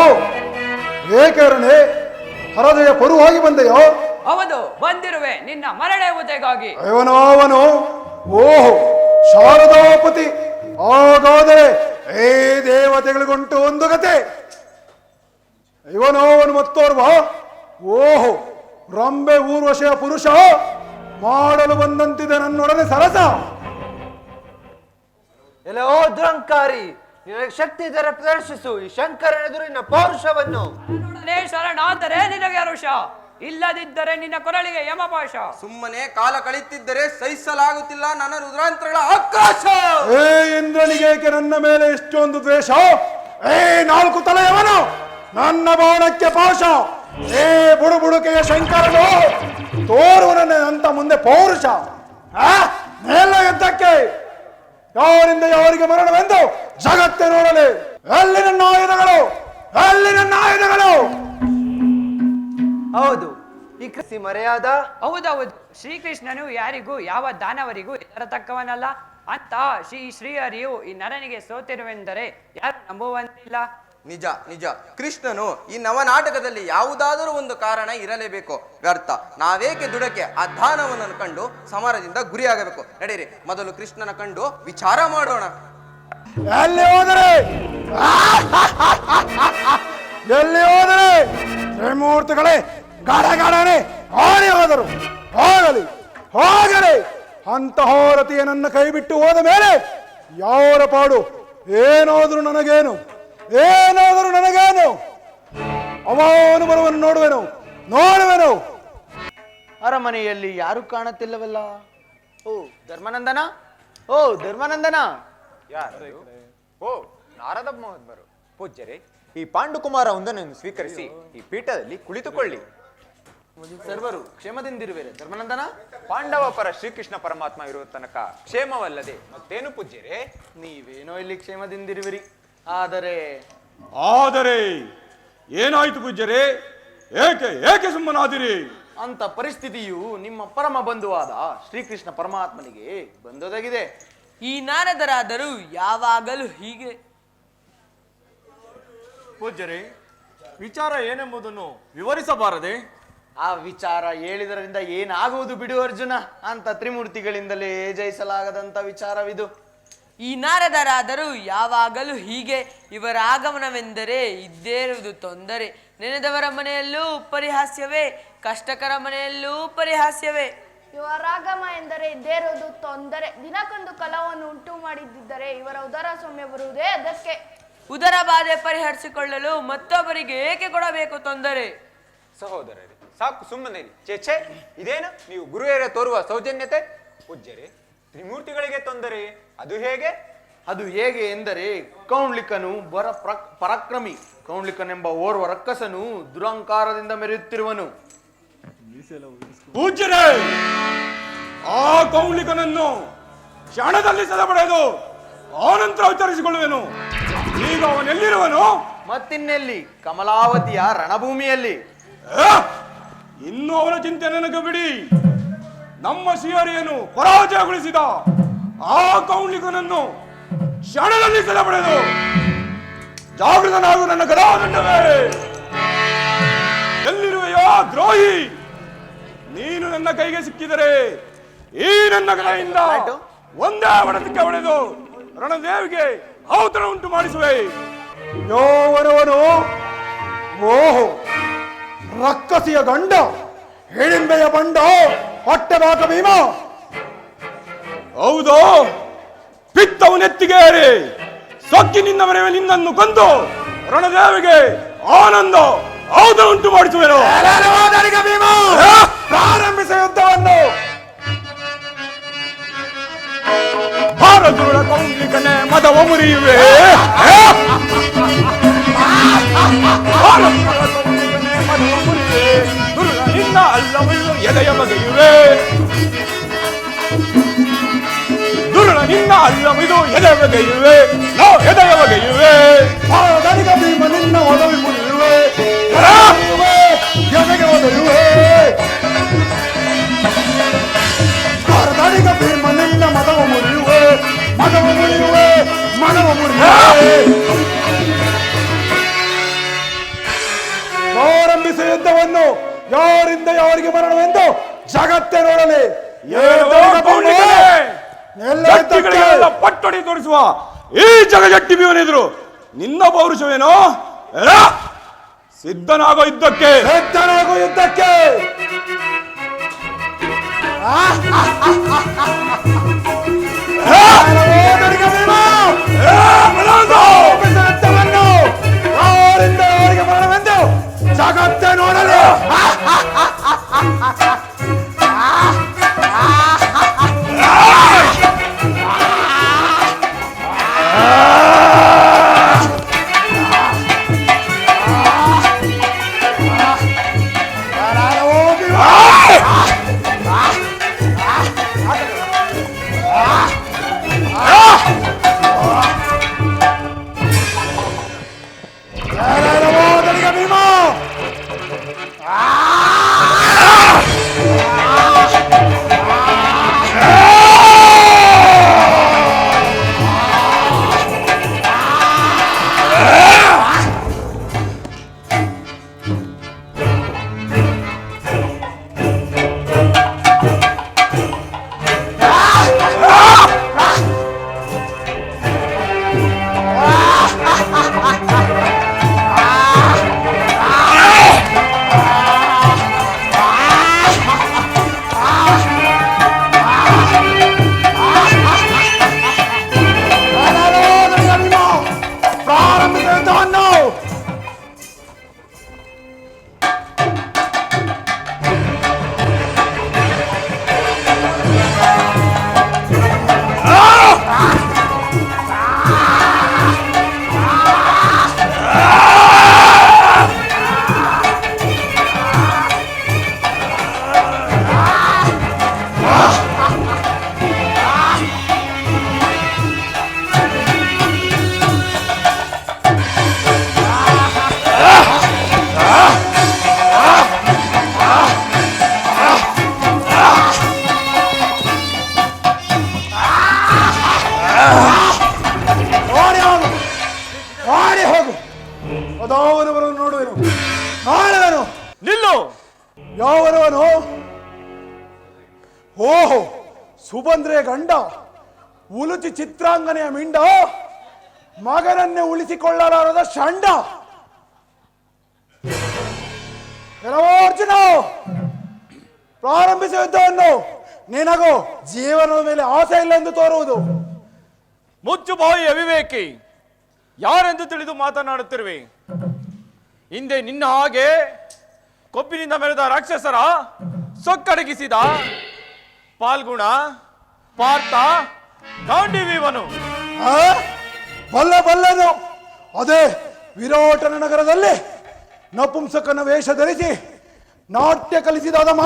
ಏಕರುಣೆ ಹರದೆಯ ಪರುವಾಗಿ ಬಂದೆಯೋ? ಹೌದು, ಬಂದಿರುವೆ ನಿನ್ನ ಮರಳುವುದಕ್ಕಾಗಿ. ಅವನವನು ಓಹೋ ಶಾರದಾಪತಿ. ಹಾಗಾದರೆ ಏ ದೇವತೆಗಳಿಗುಂಟು ಒಂದು ಕತೆ. ಇವನವನು ಮತ್ತೋರ್ವ ಓಹೋ ರಂಬೆ ಊರ್ವಶೆಯ ಪುರುಷ ಮಾಡಲು ಬಂದಂತಿದೆ ನನ್ನೊಡನೆ ಸರಸ. ಎಲ್ಲ ಓ ದ್ರಂಕಾರಿ, ನಿನಗೆ ಶಕ್ತಿ ಇದ್ದರೆ ಪ್ರದರ್ಶಿಸು ಈ ಶಂಕರನ ಎದುರಿನ ಪೌರುಷವನ್ನು. ನನ್ನೊಡನೆ ಶರಣಾದರೆ ನಿನಗೆ ಋಷ, ಇಲ್ಲದಿದ್ದರೆ ನಿನ್ನ ಕೊರಳಿಗೆ ಯಮಪಾಶ. ಸುಮ್ಮನೆ ಕಾಲ ಕಳೆಯುತ್ತಿದ್ದರೆ ಸಹಿಸಲಾಗುತ್ತಿಲ್ಲ ನನ್ನ ರುದ್ರಾಂತರಗಳ ಆಕ್ರೋಶ. ಏ ಇಂದ್ರನಿಗೇಕೆ ನನ್ನ ಮೇಲೆ ಇಷ್ಟೊಂದು ದ್ವೇಷ? ಏ ನಾಲ್ಕು ತಲೆಯವನು ನನ್ನ ಬಾಣಕ್ಕೆ ಪಾಶ. ಏ ಬುಡುಬುಡುಕೆಯ ಶಂಕರನು ತೋರುವನೇ ಅಂತ ಮುಂದೆ ಪೌರುಷ. ಮೇಲ ಯುದ್ಧಕ್ಕೆ ಯಾರಿಂದ ಯಾರಿಗೆ ಮರಣವೆಂದು ಜಗತ್ತೇ ನೋಡಲಿ. ಎಲ್ಲಿ ನನ್ನ ಆಯುಧಗಳು, ಎಲ್ಲಿ ನನ್ನ ಆಯುಧಗಳು? ಹೌದು, ಈ ಕೃಷಿ ಮರೆಯಾದ. ಹೌದೌದು, ಶ್ರೀಕೃಷ್ಣನು ಯಾರಿಗೂ ಯಾವ ದಾನವರಿಗೂ ತಕ್ಕವನಲ್ಲ ಅಂತ ಶ್ರೀಹರಿಯು ಈ ನರನಿಗೆ ಸೋತಿರುವೆಂದರೆ ಯಾರು ನಂಬುವಂತಿಲ್ಲ. ನಿಜ ನಿಜ. ಕೃಷ್ಣನು ಈ ನವನಾಟಕದಲ್ಲಿ ಯಾವುದಾದರೂ ಒಂದು ಕಾರಣ ಇರಲೇಬೇಕು. ವ್ಯರ್ಥ ನಾವೇಕೆ ದುಡಕ್ಕೆ ಆ ದಾನವನ್ನು ಕಂಡು ಸಮರದಿಂದ ಗುರಿಯಾಗಬೇಕು. ನಡೀರಿ, ಮೊದಲು ಕೃಷ್ಣನ ಕಂಡು ವಿಚಾರ ಮಾಡೋಣ. ಎಲ್ಲಿ ಹೋದರೆ ಎಲ್ಲಿ ಹೋದರೆ ತ್ರಿಮೂರ್ತಿಗಳೇ ಗಾಢಗಾಢನೆ ಆಡಿ ಹೋದರು. ಹೋಗಲಿ ಹೋಗಲಿ, ಅಂತಹೋರತಿಯ ನನ್ನ ಕೈ ಬಿಟ್ಟು ಹೋದ ಮೇಲೆ ಯಾವರ ಪಾಡು. ಏನಾದರೂ ನನಗೇನು, ಏನಾದರೂ ನನಗೇನು. ಅವನು ಬರುವನ್ನು ನೋಡುವೆನು. ಅರಮನೆಯಲ್ಲಿ ಯಾರು ಕಾಣುತ್ತಿಲ್ಲವಲ್ಲ. ಓ ಧರ್ಮಾನಂದನ, ಓ ಧರ್ಮಾನಂದನ. ಓ ನಾರದ ಮಹೋದ್ಮರು ಪೂಜ್ಯರೇ, ಈ ಪಾಂಡುಕುಮಾರ ಒಂದನ್ನು ಸ್ವೀಕರಿಸಿ ಈ ಪೀಠದಲ್ಲಿ ಕುಳಿತುಕೊಳ್ಳಿ. ಸರ್ವರು ಕ್ಷೇಮದಿಂದಿರುವಿರೆ ಧರ್ಮಾನಂದನ? ಪಾಂಡವ ಪರ ಶ್ರೀಕೃಷ್ಣ ಪರಮಾತ್ಮ ಇರುವ ತನಕ ಕ್ಷೇಮವಲ್ಲದೆ ಮತ್ತೇನು ಪೂಜ್ಯರೇ? ನೀವೇನೋ ಇಲ್ಲಿ ಕ್ಷೇಮದಿಂದಿರುವಿರಿ. ಆದರೆ ಏನಾಯ್ತು ಪೂಜ್ಯರೇ? ಏಕೆ ಸುಮ್ಮನಾದಿರಿ? ಅಂತ ಪರಿಸ್ಥಿತಿಯು ನಿಮ್ಮ ಪರಮ ಬಂಧುವಾದ ಶ್ರೀಕೃಷ್ಣ ಪರಮಾತ್ಮನಿಗೆ ಬಂದೊದಗಿದೆ. ಈ ನಾರದರಾದರೂ ಯಾವಾಗಲೂ ಹೀಗೆ. ಪೂಜ್ಯರೇ, ವಿಚಾರ ಏನೆಂಬುದನ್ನು ವಿವರಿಸಬಾರದೆ? ಆ ವಿಚಾರ ಹೇಳಿದರಿಂದ ಏನಾಗುವುದು ಬಿಡು ಅರ್ಜುನ. ಅಂತ ತ್ರಿಮೂರ್ತಿಗಳಿಂದಲೇ ಜಯಿಸಲಾಗದಂತ ವಿಚಾರವಿದು. ಈ ನಾರದರಾದರೂ ಯಾವಾಗಲೂ ಹೀಗೆ. ಇವರ ಆಗಮನವೆಂದರೆ ಇದ್ದೇ ಇರುವುದು ತೊಂದರೆ. ನೆನೆದವರ ಮನೆಯಲ್ಲೂ ಪರಿಹಾಸ್ಯವೇ, ಕಷ್ಟಕರ ಮನೆಯಲ್ಲೂ ಪರಿಹಾಸ್ಯವೇ. ಇವರಾಗಮ ಎಂದರೆ ಇದ್ದೇ ಇರುವುದು ತೊಂದರೆ. ದಿನಕ್ಕೊಂದು ಕಲವನ್ನು ಉಂಟು ಮಾಡಿದ್ದರೆ ಇವರ ಉದರ ಸೌಮ್ಯ ಬರುವುದೇ ಅದಕ್ಕೆ. ಉದರ ಬಾಧೆ ಪರಿಹರಿಸಿಕೊಳ್ಳಲು ಮತ್ತೊಬ್ಬರಿಗೆ ಏಕೆ ಕೊಡಬೇಕು ತೊಂದರೆ? ಸಹೋದರರೇ, ಸಾಕು ಸುಮ್ಮನೆ ಚೇಚೆ. ಇದೇನು ನೀವು ಗುರುವರೇ ತೋರುವ ಸೌಜನ್ಯತೆ? ಪೂಜ್ಯರೇ, ತ್ರಿಮೂರ್ತಿಗಳಿಗೆ ತೊಂದರೆ ಅದು ಹೇಗೆ? ಅದು ಹೇಗೆ ಎಂದರೆ ಕೌಂಡ್ಲಿಕನು ಪರಾಕ್ರಮಿ. ಕೌಂಡ್ಲಿಕನೆಂಬ ಓರ್ವ ರಕ್ಕಸನು ದುರಂಕಾರದಿಂದ ಮೆರೆಯುತ್ತಿರುವನು. ಪೂಜ್ಯರೇ, ಆ ಕೌಂಡ್ಲಿಕನನ್ನು ಕ್ಷಣದಲ್ಲಿ ಸದಪಡೆದು ಆನಂತರ ವಿಚಾರಿಸಿಕೊಳ್ಳುವೆನು. ಈಗ ಅವನೆಲ್ಲಿರುವನು? ಮತ್ತಿನ್ನೆಲ್ಲಿ? ಕಮಲಾವತಿಯ ರಣಭೂಮಿಯಲ್ಲಿ. ಇನ್ನು ಅವನ ಚಿಂತೆ ನನಗೆ ಬಿಡಿ. ನಮ್ಮ ಶ್ರೀಹರಿಯನ್ನು ಪರಾಜಯಗೊಳಿಸಿದ ಆ ಕೌಂಡ್ಲಿಕನನ್ನು ಕ್ಷಣದಲ್ಲಿ ಸದಪಡೆದು ಜಾಗೃತನಾಗು ನನ್ನ ಗದಾದಂಡವೇ. ಎಲ್ಲಿರುವೆಯೋ ದ್ರೋಹಿ? ನೀನು ನನ್ನ ಕೈಗೆ ಸಿಕ್ಕಿದರೆ ಈ ನನ್ನ ಗದೆಯಿಂದ ಒಂದೇ ಹೊಡೆತಕ್ಕೆ ಹೊಡೆದು ರಣದೇವಿಗೆ ಔತಣ ಉಂಟು ಮಾಡಿಸುವೆ. ಯೋವನವನು ಓಹೋ ರಕ್ಕಸಿಯ ಗಂಡ, ಹಿಡಿಂಬೆಯ ಬಂಡ, ಹೊಟ್ಟೆಬಾಕ ಭೀಮ. ಹೌದು, ಪಿತ್ತವು ನೆತ್ತಿಗೆ ಏರಿ ಸೊಕ್ಕಿ ನಿನ್ನ ಮನೆಯ ನಿನ್ನನ್ನು ಕೊಂದು ರಣದೇವಿಗೆ ಆನಂದ ಔತಣ ಉಂಟು ಮಾಡಿಸುವೆನು. ಭೀಮ, ಪ್ರಾರಂಭಿಸ ಯುದ್ಧವನ್ನು. ಭಾರತದ ಕೌಂಡ್ಲಿಕನೇ ಮದವ ಮುರಿಯುವೆ. ನಿನ್ನ ಅಲ್ಲವಲ್ಲ ಎದೆಯ ಬಗೆಯುವೆ. ದುರುಳ ನಿನ್ನ ಅಲ್ಲವಿದು ಎದೆ ಬಗೆಯುವೆ. ನೋ ಎದೆಯ ಬಗೆಯುವೆ. ಭಾರತದ ಭೀಮ ನಿನ್ನ ಒಲವಿ ಮುರಿಯುವೆ. ಎದೆಗೆ ಒದೆಯುವೆ. ಭಾರತದ ಭೀಮ ನಿನ್ನ ಮದವ ಮುರಿಯುವೆ. ಮದವ ಮುರಿಯುವೆ. ಮದವ ಮುರಿಯುವೆ. ಪ್ರಾರಂಭಿಸ ಯುದ್ಧವನ್ನು. ಯಾರಿಂದ ಯಾರಿಗೆ ಮರಣವೆಂದು ಜಗತ್ತೇ ನೋಡಲಿ. ಎಲ್ಲ ಪಟ್ಟೊಡಿ ತೋರಿಸುವ ಈ ಜಗಜಟ್ಟಿ ಬೀವನೆದುರು ನಿನ್ನ ಪೌರುಷವೇನೋ? ಸಿದ್ಧನಾಗೋ ಯುದ್ಧಕ್ಕೆ. ಸಿದ್ಧನಾಗೋ ಯುದ್ಧಕ್ಕೆ. ಯಾರಿಂದ ಯಾರಿಗೆ ಮರಣವೆಂದು ಜಗತ್ತೇ ನೋಡಲಿ. ಅದಾವನವರನ್ನು ನೋಡುವೆನು. ನಾಳೆವನು ನಿಲ್ಲು. ಯಾವನವನು? ಓಹೋ, ಸುಬಂದ್ರೆ ಗಂಡ, ಉಲುಚಿ ಚಿತ್ರಾಂಗನೆಯ ಮಿಂಡ, ಮಗನನ್ನೇ ಉಳಿಸಿಕೊಳ್ಳಲಾರದ ಷಂಡ. ಕೆಲವು ಅರ್ಜುನ, ಪ್ರಾರಂಭಿಸುವ ಯುದ್ಧವನ್ನು. ನಿನಗೂ ಜೀವನದ ಮೇಲೆ ಆಸೆ ಇಲ್ಲ ಎಂದು ತೋರುವುದು. ಮುಚ್ಚು ಬಾಯಿ ಅವಿವೇಕಿ, ಯಾರೆಂದು ತಿಳಿದು ಮಾತನಾಡುತ್ತಿರುವೆ? ಹಿಂದೆ ನಿನ್ನ ಹಾಗೆ ಕೊಬ್ಬಿನಿಂದ ಮೆರೆದ ರಾಕ್ಷಸರ ಸೊಕ್ಕಡಗಿಸಿದ ಪಾಲ್ಗುಣ, ಪಾರ್ಥ, ಗಾಂಡೀವನು. ಬಲ್ಲನು. ಅದೇ ವಿರಾಟನ ನಗರದಲ್ಲಿ ನಪುಂಸಕನ ವೇಷ ಧರಿಸಿ ನಾಟ್ಯ ಕಲಿಸಿದ ಅದಮ.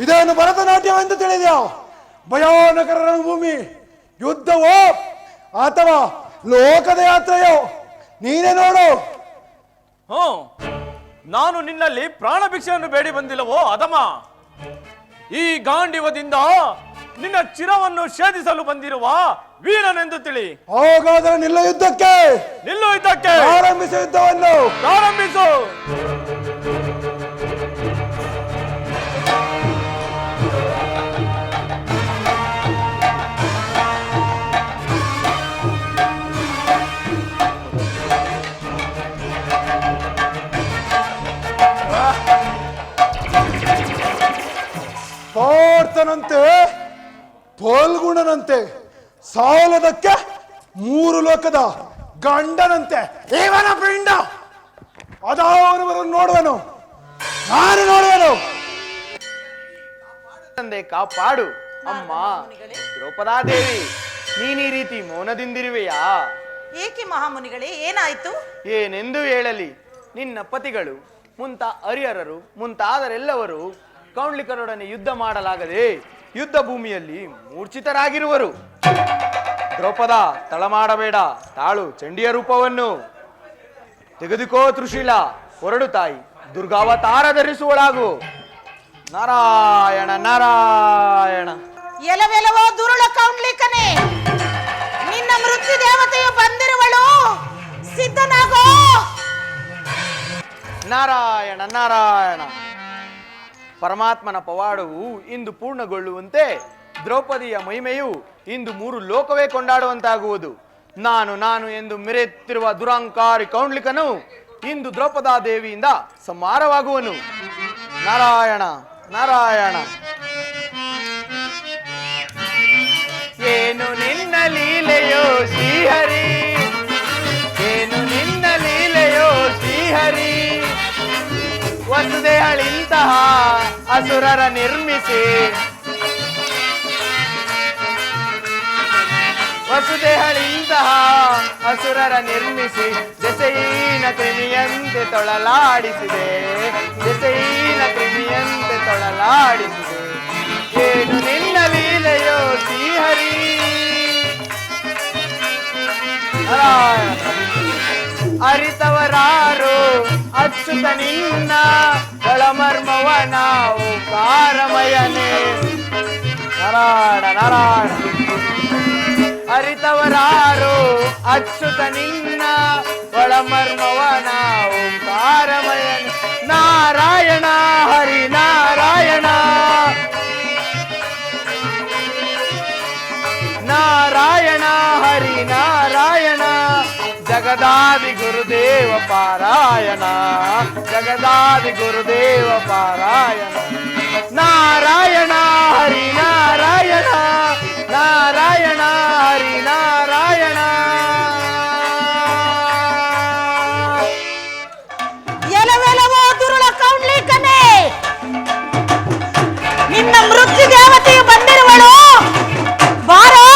ಇದೇನು ಭರತನಾಟ್ಯವೆಂದು ತಿಳಿದ್ಯಾ? ಭಯಾನಕರ ರಣಭೂಮಿ, ಯುದ್ಧವೋ ಅಥವಾ ಲೋಕದ ಯಾತ್ರೆಯೋ ನೀನೇ ನೋಡು. ನಾನು ನಿನ್ನಲ್ಲಿ ಪ್ರಾಣ ಭಿಕ್ಷೆಯನ್ನು ಬೇಡಿ ಬಂದಿಲ್ಲವೋ ಅದಮ? ಈ ಗಾಂಡಿವದಿಂದ ನಿನ್ನ ಚಿರವನ್ನು ಛೇದಿಸಲು ಬಂದಿರುವ ವೀರನೆಂದು ತಿಳಿ. ಹಾಗಾದರೆ ನಿಲ್ಲು ಯುದ್ಧಕ್ಕೆ. ಪ್ರಾರಂಭಿಸು ಯುದ್ಧವನ್ನು. ಪ್ರಾರಂಭಿಸು. ಪಾರ್ಥನಂತೆ ಫಲ್ಗುಣನಂತೆ ಸಾಲದಕ್ಕೆ 3 ಲೋಕದ ಗಂಡನಂತೆ ಇವನ ಪಿಂಡ ಅದಾವನವರನ್ನು ನೋಡುವನು, ನಾನು ನೋಡುವನು. ತಂದೆ ಕಾಪಾಡು. ಅಮ್ಮ ದ್ರೌಪದಾದೇವಿ, ನೀನ್ ಈ ರೀತಿ ಮೌನದಿಂದಿರುವೆಯಾ? ಏಕೆ ಮಹಾಮುನಿಗಳೇ, ಏನಾಯ್ತು? ಏನೆಂದು ಹೇಳಲಿ? ನಿನ್ನ ಪತಿಗಳು ಹರಿಹರರು ಮುಂತಾದರೆಲ್ಲವರು ಕೌಂಡ್ಲಿಕರೊಡನೆ ಯುದ್ಧ ಮಾಡಲಾಗದೆ ಯುದ್ಧ ಭೂಮಿಯಲ್ಲಿ ಮೂರ್ಛಿತರಾಗಿರುವರು. ದ್ರೌಪದ, ತಳ ಮಾಡಬೇಡ, ತಾಳು ಚಂಡಿಯ ರೂಪವನ್ನು. ತೆಗೆದುಕೋ ತ್ರಿಶೀಲ, ಹೊರಡು ತಾಯಿ, ದುರ್ಗಾವತಾರ ಧರಿಸುವಳಾಗು. ನಾರಾಯಣ ನಾರಾಯಣ. ಎಲವೆಲವೋ ದುರುಳ ಕೌಂಡ್ಲಿಕನೇ, ನಿನ್ನ ಮೃತ್ಯು ದೇವತೆಯು ಬಂದಿರುವಳು, ಸಿದ್ಧನಾಗೋ. ನಾರಾಯಣ ನಾರಾಯಣ. ಪರಮಾತ್ಮನ ಪವಾಡವು ಇಂದು ಪೂರ್ಣಗೊಳ್ಳುವಂತೆ ದ್ರೌಪದಿಯ ಮಹಿಮೆಯು ಇಂದು 3 ಲೋಕವೇ ಕೊಂಡಾಡುವಂತಾಗುವುದು. ನಾನು ಎಂದು ಮೆರೆಯುತ್ತಿರುವ ದುರಂಕಾರಿ ಕೌಂಡ್ಲಿಕನು ಇಂದು ದ್ರೌಪದಾದೇವಿಯಿಂದ ಸಂಹಾರವಾಗುವನು. ನಾರಾಯಣ ನಾರಾಯಣ. ಏನು ನಿನ್ನ ಲೀಲೆಯೋ ಶ್ರೀಹರಿ, ಏನು ನಿನ್ನ ಲೀಲೆಯೋ ಶ್ರೀಹರಿ. ವಸುದೆಹಳಿಂತಹ ಅಸುರರ ನಿರ್ಮಿಸಿ, ವಸುದೆಹಳಿಂತಹ ಅಸುರರ ನಿರ್ಮಿಸಿ ದೆಸೆಯಿನ ಕ್ರಿಮಿಯಂತೆ ತೊಳಲಾಡಿಸಿದೆ, ದೆಸೆಯಿನ ಕ್ರಿಮಿಯಂತೆ ತೊಳಲಾಡಿಸಿದೆ. ಏನು ನಿನ್ನ ಲೀಲೆಯೋ ಶ್ರೀಹರಿ. ಅರಿತವರಾರು ಅಚ್ಚುತ ನಿನ್ನ ಒಳಮರ್ಮವ ನಾವು ಕಾರಮಯನೇ. ನಾರಾಯಣ ನಾರಾಯಣ. ಅರಿತವರಾರು ಅಚ್ಚುತ ನಿನ್ನ ಒಳಮರ್ಮವ ನಾವು ಕಾರಮಯನೇ. ನಾರಾಯಣ ಹರಿ ನಾರಾಯಣ, ನಾರಾಯಣ ಹರಿ ನಾರಾಯಣ. ಜಗದಾದಿ ಗುರುದೇವ ಪಾರಾಯಣ, ಜಗದಾದಿ ಗುರುದೇವ ಪಾರಾಯಣ. ನಾರಾಯಣ ಹರಿ ನಾರಾಯಣ, ನಾರಾಯಣ ಹರಿ ನಾರಾಯಣ. ಎಲವೆಲವೋ ದುರುಳ ಕೌಂಡ್ಲಿಕನೇ, ನಿನ್ನ ಮೃತ್ಯು ದೇವತೆಯು ಬಂದಿರುವಳು, ಬಾರೋ.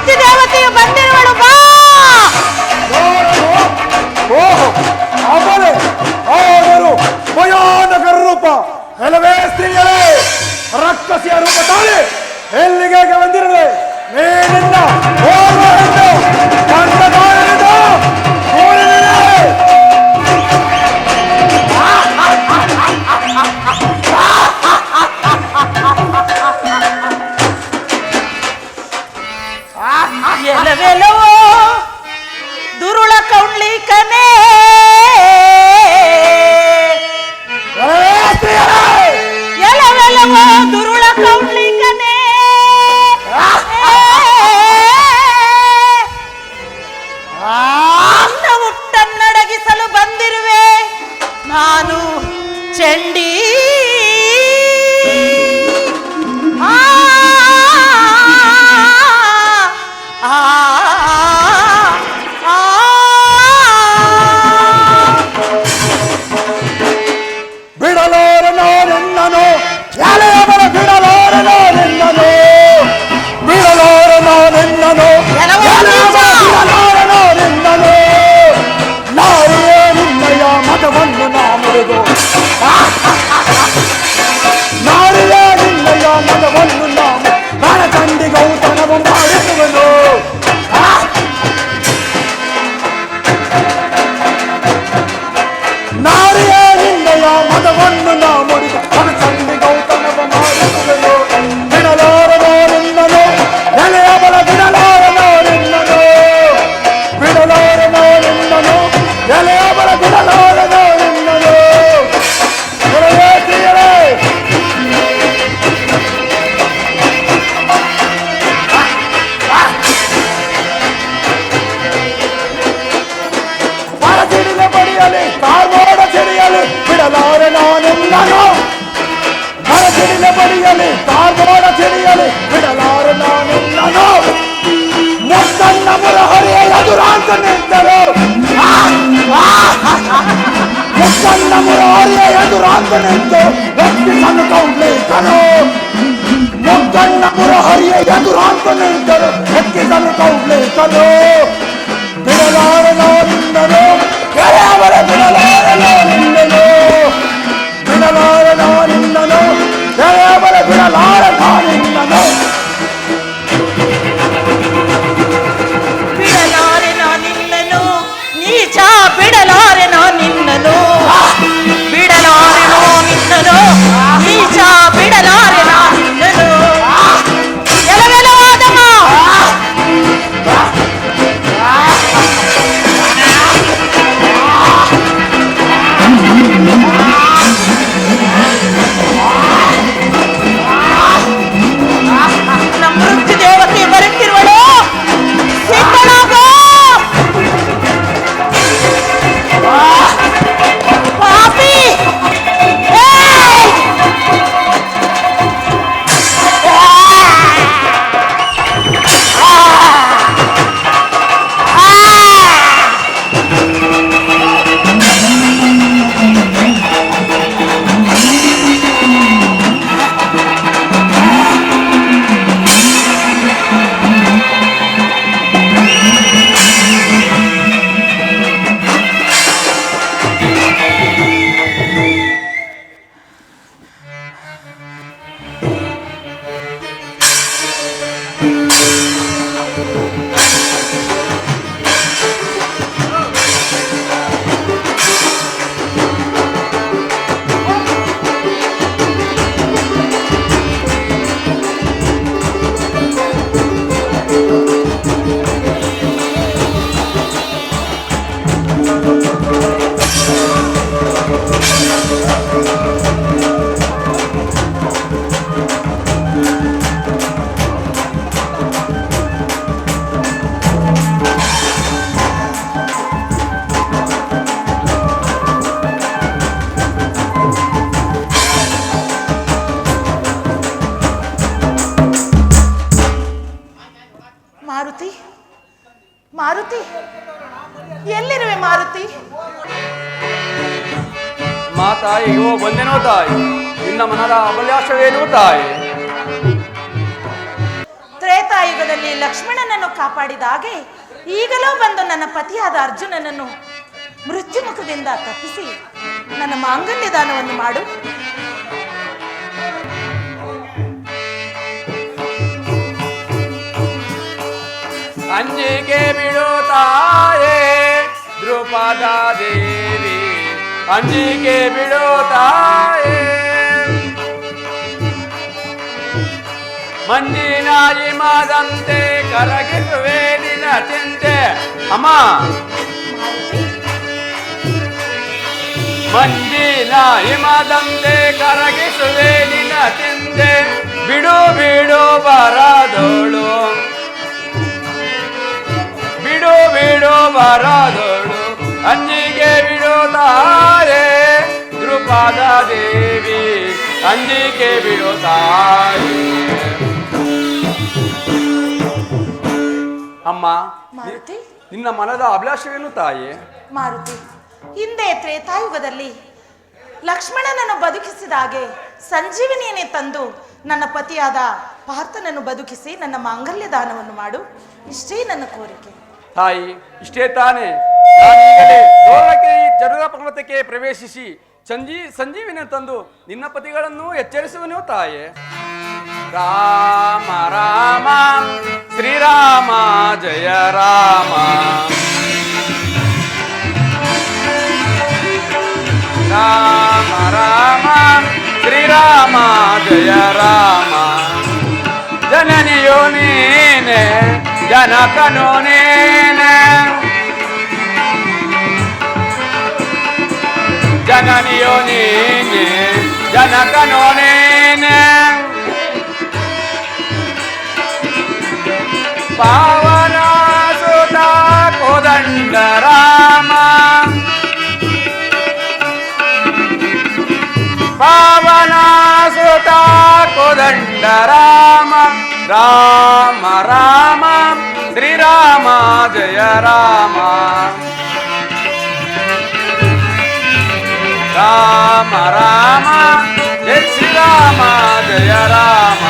ಮೃತ್ಯು ದೇವತೆಯು ಬಂದಿರುವಳು ಬಾ. ಓಹೋ ಅವರೇ ಅವರು ಭಯಾನಕ ರೂಪ. ಕೆಲವೇ ಸ್ತ್ರೀಯರೇ ರಕ್ಕಸಿಯ ರೂಪ ತಾಳಿ ಎಲ್ಲಿಗೆ ಬಂದಿರುವೆ ಮೇಲಿಂದ ಎಲವೆಲವೋ ದುರುಳ ಕೌಂಡ್ಲಿಕನೇ, ಎಲವೆಲವೋ ದುರುಳ ಕೌಂಡ್ಲಿಕನೇ, ಹುಟ್ಟನ್ನಡಗಿಸಲು ಬಂದಿರುವೆ ನಾನು ಚಂಡಿ. ಬಿಡಲಾರೆ ನಾನೆನ್ನನು ಎಲೆಯವರ ಬಿಡಲಾರೆ ನಾನೆನ್ನನು ಬಿಡಲಾರೆ ನಾನೆನ್ನನು ಬಿಡಲಾರೆ ನಾನೆನ್ನನು ನಾರಿಯೇ ನಿನ್ನಯ ಮತವನ್ನು ನಾ ಮುರಿದು ನಾರಿಯೇ ನಿನ್ನಯ ಮತವನ್ನು ನಾ ನನ್ನ ಚಂಡಿಗೌತನವು ಮಾಡಿಸುವನು. ನಾರಿಯೇ ನಿನ್ನಯ ಮತವನ್ನು ನಾ ಮುರಿದು ನನ್ನ ಚಂಡಿಗೌತನವು ಮಾಡಿಸುವನು. ಬಿಡಲಾರೆ ನಾನೆನ್ನನು ಎಲೆಯವರ ಬಿಡಲಾರೆ ನಾನೆನ್ನನು ಬಿಡಲಾರೆ ನಾನೆನ್ನನು ಎಲೆಯವರ ಬಿಡಲಾರೆ ನಾನೆನ್ನನು. ಮರಸಿಡಿಲ ಬಡಿಯಲಿ ಕಾರ್ಮೋಡ ಸಿಡಿಯಲಿ ಬಿಡಲಾರೆ ನಾನೆನ್ನನು ಮರಸಿಡಿಲ ಬಡಿಯಲಿ ಕಾರ್ಮೋಡ ಸಿಡಿಯಲಿ ಬಿಡಲಾರೆ ನಾನೆನ್ನನು. ಮುತ್ತನ್ನ ಮುರಹರಿಯ ಎದುರಾಂತ ನಿಂತರು ಮುತ್ತನ್ನ ಮುರಹರಿಯ ಎದುರಾಂತ ನಿಂತು ರಕ್ಷಿಸಲು ಕೌಂಡ್ಲಿಕನು ಮುತ್ತನ್ನ ಮುರಹರಿಯ ಎದುರಾಂತ ನಿಂತರು ರಕ್ಷಿಸಲು ಕೌಂಡ್ಲಿಕನು. ಬಿಡಲಾರೆ ನಾನಿಂದನು ಕೆರೆಯವರ ಬಿಡಲಾರೆ ನಾನಿಂದನು ಬಿಡಲಾರೆ ನಾನಿಂದನು ಕೆರೆಯವರ ಬಿಡಲಾರೆ ನಾನಿಂದನು. ಬಿಡಲಾರೆ ನಾನಿನ್ನನು ನೀಚ ಬಿಡಲಾರೆ ನಾನಿನ್ನನು ಬಿಡಲಾರೆ ನಾನಿನ್ನನು ನೀಚ ಬಿಡಲಾರೆ ನಾನಿನ್ನನು. ಎಲವೆಲವಾದಮ್ಮ ನಮ್ಮ ಮೃತ್ಯು ದೇವತೆ ಬರುತ್ತಿರುವಳು ಸಿದ್ಧನಾಗೋ. ಪಾಪಿ ಮಾರುತಿ ಮಾರುತಿ ಎಲ್ಲಿರುವೆ ಮಾರುತಿ? ಮಾತಾಯಿಗೋ ಬಂದೆನೋ ತಾಯಿ, ನಿನ್ನ ಮನದ ಅಭಿಲಾಷವೇನು ತಾಯಿ? ತ್ರೇತಾಯುಗದಲ್ಲಿ ಲಕ್ಷ್ಮಣನನ್ನು ಕಾಪಾಡಿದ ಹಾಗೆ ಈಗಲೂ ಬಂದು ನನ್ನ ಪತಿಯಾದ ಅರ್ಜುನನನ್ನು ಮೃತ್ಯುಮುಖದಿಂದ ತಪ್ಪಿಸಿ ನನ್ನ ಮಾಂಗಲ್ಯ ದಾನವನ್ನು ಮಾಡು. ಅಂಜಿಕೆ ಬಿಡು ತಾಯೇ ದ್ರುಪದ ದೇವಿ, ಅಂಜಿಕೆ ಬಿಡು ತಾಯೇ. ಮಂಜಿನ ಹಿಮದಂತೆ ಕರಗಿಸುವೆ ನಿನ್ನ ಚಿಂತೆ. ಅಮ್ಮ, ಮಂಜಿನ ಹಿಮದಂತೆ ಕರಗಿಸುವೆ ನಿನ್ನ ಚಿಂತೆ. ಬಿಡು ಬಿಡು ಬರದೋಳು, ಬಿಡು ಬಿಡು ಬರದೋಳು, ಅಂಜಿಗೆ ಬಿಡು ತಾಯೇ ದ್ರುಪದ ದೇವಿ, ಅಂಜಿಕೆ ಬಿಡು ತಾಯೇ. ಅಮ್ಮ, ಮಾರುತಿ, ನಿನ್ನ ಮನದ ಅಭಿಲಾಷವೇನು ತಾಯೇ? ಮಾರುತಿ, ಹಿಂದೆ ತ್ರೇತಾಯುಗದಲ್ಲಿ ಲಕ್ಷ್ಮಣನನ್ನು ಬದುಕಿಸಿದ ಹಾಗೆ ಸಂಜೀವಿನಿಯನ್ನೇ ತಂದು ನನ್ನ ಪತಿಯಾದ ಪಾರ್ಥನನ್ನು ಬದುಕಿಸಿ ನನ್ನ ಮಾಂಗಲ್ಯ ದಾನವನ್ನು ಮಾಡು. ಇಷ್ಟೇ ನನ್ನ ಕೋರಿಕೆ. ತಾಯಿ, ಇಷ್ಟೇ ತಾನೇ. ನಾನೀಗಲೇ ಗೋರಕೆ ಚರುರ ಪರ್ವತಕ್ಕೆ ಪ್ರವೇಶಿಸಿ ಸಂಜೀವಿನ ತಂದು ನಿನ್ನ ಪತಿಗಳನ್ನು ಎಚ್ಚರಿಸುವನು ತಾಯೇ. ರಾಮ ರಾಮ ಶ್ರೀರಾಮ ಜಯ ರಾಮ, ರಾಮ ರಾಮ ಶ್ರೀರಾಮ ಜಯ ರಾಮ. ಜನನಿಯೋ ನೀನೆ ಜನಕನೋ ನೀನೆ, ಜನನಿಯೋ ನೀನೆ ಜನಕನೋ ನೀನೆ. ಪಾವನ ಸುತ ಕೋದಂಡ ರಾಮ, ಪಾವನ ಸುತ ಕೋದಂಡ ರಾಮ, ರಾಮ ರಾಮ ಶ್ರೀರಾಮ ಜಯ ರಾಮ, ರಾಮ ರಾಮ ಜಯ ಶ್ರೀರಾಮ ಜಯ ರಾಮ.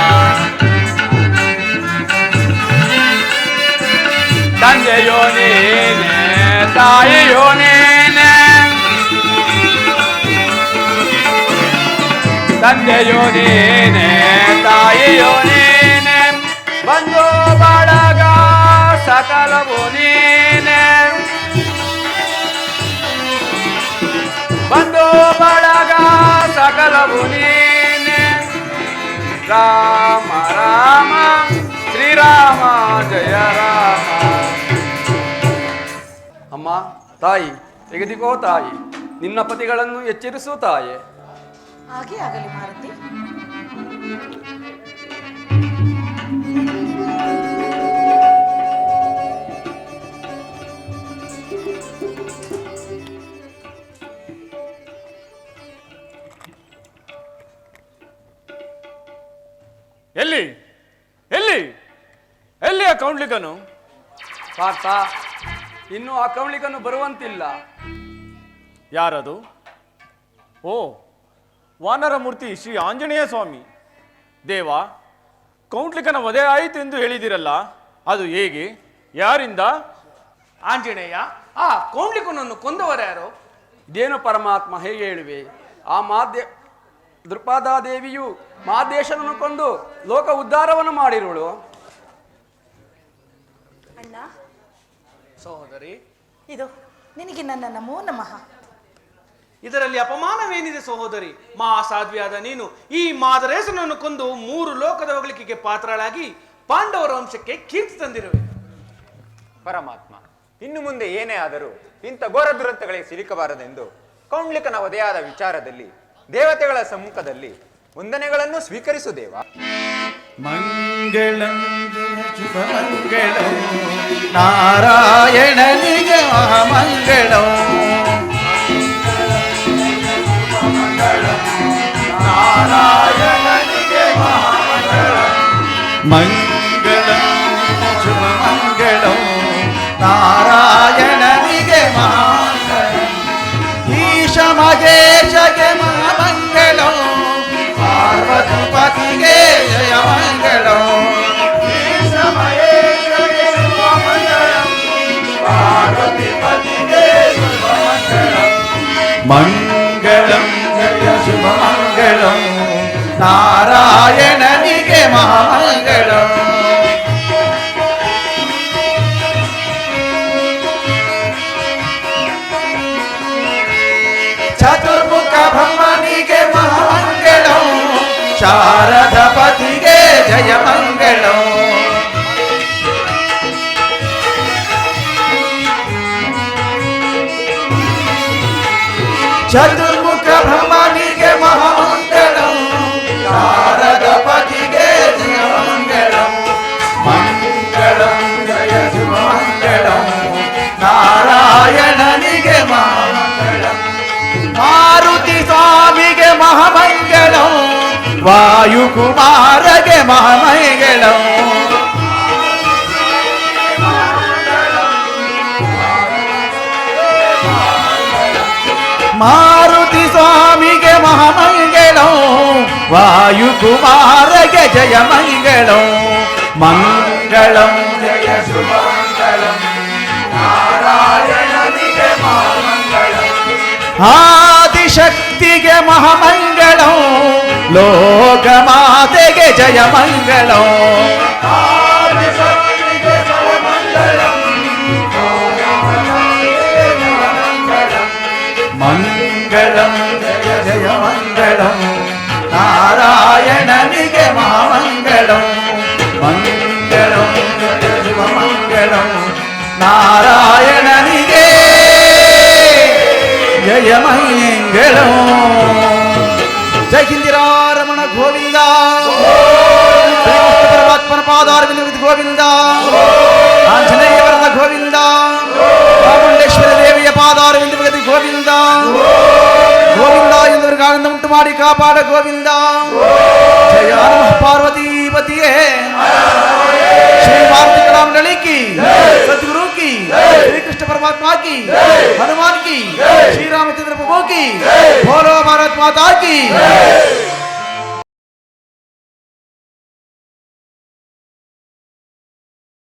ತಂದೆಯೋ ನೀನೆ ತಾಯಿಯೋ ನೀನೆ, ತಂದೆಯೋ ನೀನೆ ತಾಯಿಯೋ ನೀನೆ. ಬಂಧು ಬಳಗ ಸಕಲವು ನೀನೆ, ಬಂಧು ಬಳಗ ಸಕಲವು ನೀನೆ. ರಾಮ ರಾಮ ಶ್ರೀರಾಮ ಜಯ ರಾಮ. ಅಮ್ಮ, ತಾಯಿ ತೆಗೆದುಕೋ ತಾಯಿ, ನಿನ್ನ ಪತಿಗಳನ್ನು ಎಚ್ಚರಿಸು ತಾಯೇ. ಹಾಗೆ ಆಗಲಿ ಮಾರುತಿ. ಎಲ್ಲಿ ಎಲ್ಲಿ ಎಲ್ಲಿ ಆ ಕೌಂಡ್ಲಿಕನು? ಪಾರ್ಥ, ಇನ್ನು ಆ ಕೌಂಡ್ಲಿಕನು ಬರುವಂತಿಲ್ಲ. ಯಾರದು? ಓ, ವಾನರ ಮೂರ್ತಿ ಶ್ರೀ ಆಂಜನೇಯ ಸ್ವಾಮಿ. ದೇವ, ಕೌಂಟ್ಲಿಕನ ವಧೆ ಆಯಿತು ಎಂದು ಹೇಳಿದಿರಲ್ಲ, ಅದು ಹೇಗೆ, ಯಾರಿಂದ? ಆಂಜನೇಯ, ಆ ಕೌಂಡ್ಲಿಕನನ್ನು ಕೊಂದವರ್ಯಾರು? ಇದೇನು ಪರಮಾತ್ಮ, ಹೇಗೆ ಹೇಳುವೆ? ಆ ದೃಪದಾದೇವಿಯು ಮಾದೇಶನನ್ನು ಕೊಂದು ಲೋಕ ಉದ್ಧಾರವನ್ನು ಮಾಡಿರುವಳು. ಅಣ್ಣ, ಸಹೋದರಿ, ಇದು ನಿನಗೆ ನನ್ನ ನಮೋ ನಮಃ. ಇದರಲ್ಲಿ ಅಪಮಾನವೇನಿದೆ ಸಹೋದರಿ? ಮಹಾಸಾಧ್ವಿಯಾದ ನೀನು ಈ ಮಾದರೇಶನನ್ನು ಕೊಂದು 3 ಲೋಕದ ಹೊಗಳಿಕೆಗೆ ಪಾತ್ರಳಾಗಿ ಪಾಂಡವರ ವಂಶಕ್ಕೆ ಕೀರ್ತಿ ತಂದಿರುವೆ. ಪರಮಾತ್ಮ, ಇನ್ನು ಮುಂದೆ ಏನೇ ಆದರೂ ಇಂಥ ಘೋರ ದುರಂತಗಳಿಗೆ ಸಿಲುಕಬಾರದೆಂದು ಕೌಂಡ್ಲಿಕನ ವಧೆಯಾದ ವಿಚಾರದಲ್ಲಿ ದೇವತೆಗಳ ಸಮ್ಮುಖದಲ್ಲಿ ವಂದನೆಗಳನ್ನು ಸ್ವೀಕರಿಸು ದೇವ. ಮಂಗಳಂ ಶುಭ ಮಂಗಳಂ ನಾರಾಯಣನಿಗೆ ಮಹಾಮಂಗಳಂ, ನಾರಾಯಣನಿಗೆ ಮಹಾಮಂಗಳಂ. ಮಂಗಳಂ ಶುಭ ಮಂಗಳಂ ನಾರಾಯಣನಿಗೆ ಮಹಾಮಂಗಳಂ, ಈಶ ಮಹೇಶಗೆ ಮಹಾಮಂಗಳಂ, ಪಾರ್ವತಿಪತಿಗೆ ಜಯ ಮಂಗಳಂ. ಈಶ ಶಾರದಪತಿಗೆ ಜಯ ಮಂಗಳಂ. ಚತುರ್ಮುಖ ಬ್ರಹ್ಮನಿಗೆ ಮಹಾಮಂಗಳಂ. ಶಾರದಪತಿಗೆ ಜಯ ಮಂಗಳಂ. ಮಂಗಳಂ ಜಯ ಶುಭ ಮಂಗಳಂ. ನಾರಾಯಣನಿಗೆ ಮಹಾಮಂಗಳಂ. ಮಾರುತಿ ಸ್ವಾಮಿಗೆ ಮಹಾಮಂಗಳಂ. ವಾಯುಕುಮಾರಗೆ ಮಹಾಮಂಗಳಂ. ಮಾರುತಿ ಸ್ವಾಮಿಗೆ ಮಹಾಮಂಗಳಂ. ವಾಯುಕುಮಾರಗೆ ಜಯ ಮಂಗಳಂ. ಮಂಗಳಂ ಜಯ ಶುಭ ಮಂಗಳಂ. ನಾರಾಯಣನಿಗೆ ಮಹಾಮಂಗಳಂ. ಆದಿಶಕ್ತಿಗೆ ಮಹಾಮಂಗಳಂ. ಲೋಕಮಾತೆಗೆ ಜಯ ಮಂಗಳಂ. ಆದಿಶಕ್ತಿಗೆ ಜಯ ಮಂಗಳಂ. ಮಂಗಳಂ ಜಯ ಜಯ ಮಂಗಳಂ. ನಾರಾಯಣನಿಗೆ ಮಹಾಮಂಗಳಂ. ಮಂಗಳಂ ಜಯ ಶುಭ ಮಂಗಳಂ. ನಾರಾಯಣನಿಗೆ ಜಯ ಮಂಗಳಂ. ಜಯ ಹಿಂದಿರಾರಮಣ ಗೋವಿಂದ. ಪರಮಾತ್ಮನ ಪಾದಾರವಿಂದ ಗೋವಿಂದ. ಆಂಜನೇಯವರದ ಗೋವಿಂದ. ಚಾಮುಂಡೇಶ್ವರಿ ದೇವಿಯ ಪಾದಾರವಿಂದ ಗೋವಿಂದ. ಗೋವಿಂದ ಎಂದವರಿಗೆ ಆನಂದ ಉಂಟು ಮಾಡಿ ಕಾಪಾಡ ಗೋವಿಂದ. ಜಯ ನಮಃ ಪಾರ್ವತೀಪತಿಯೇ. ಶ್ರೀ ಮಾರುತಿ ಕಲಾಮಂಡಲಿ की, सदगुरु की, श्री कृष्ण परमात्मा की, हनुमान की, श्री रामचंद्र प्रभु की, बोलो भारत माता की.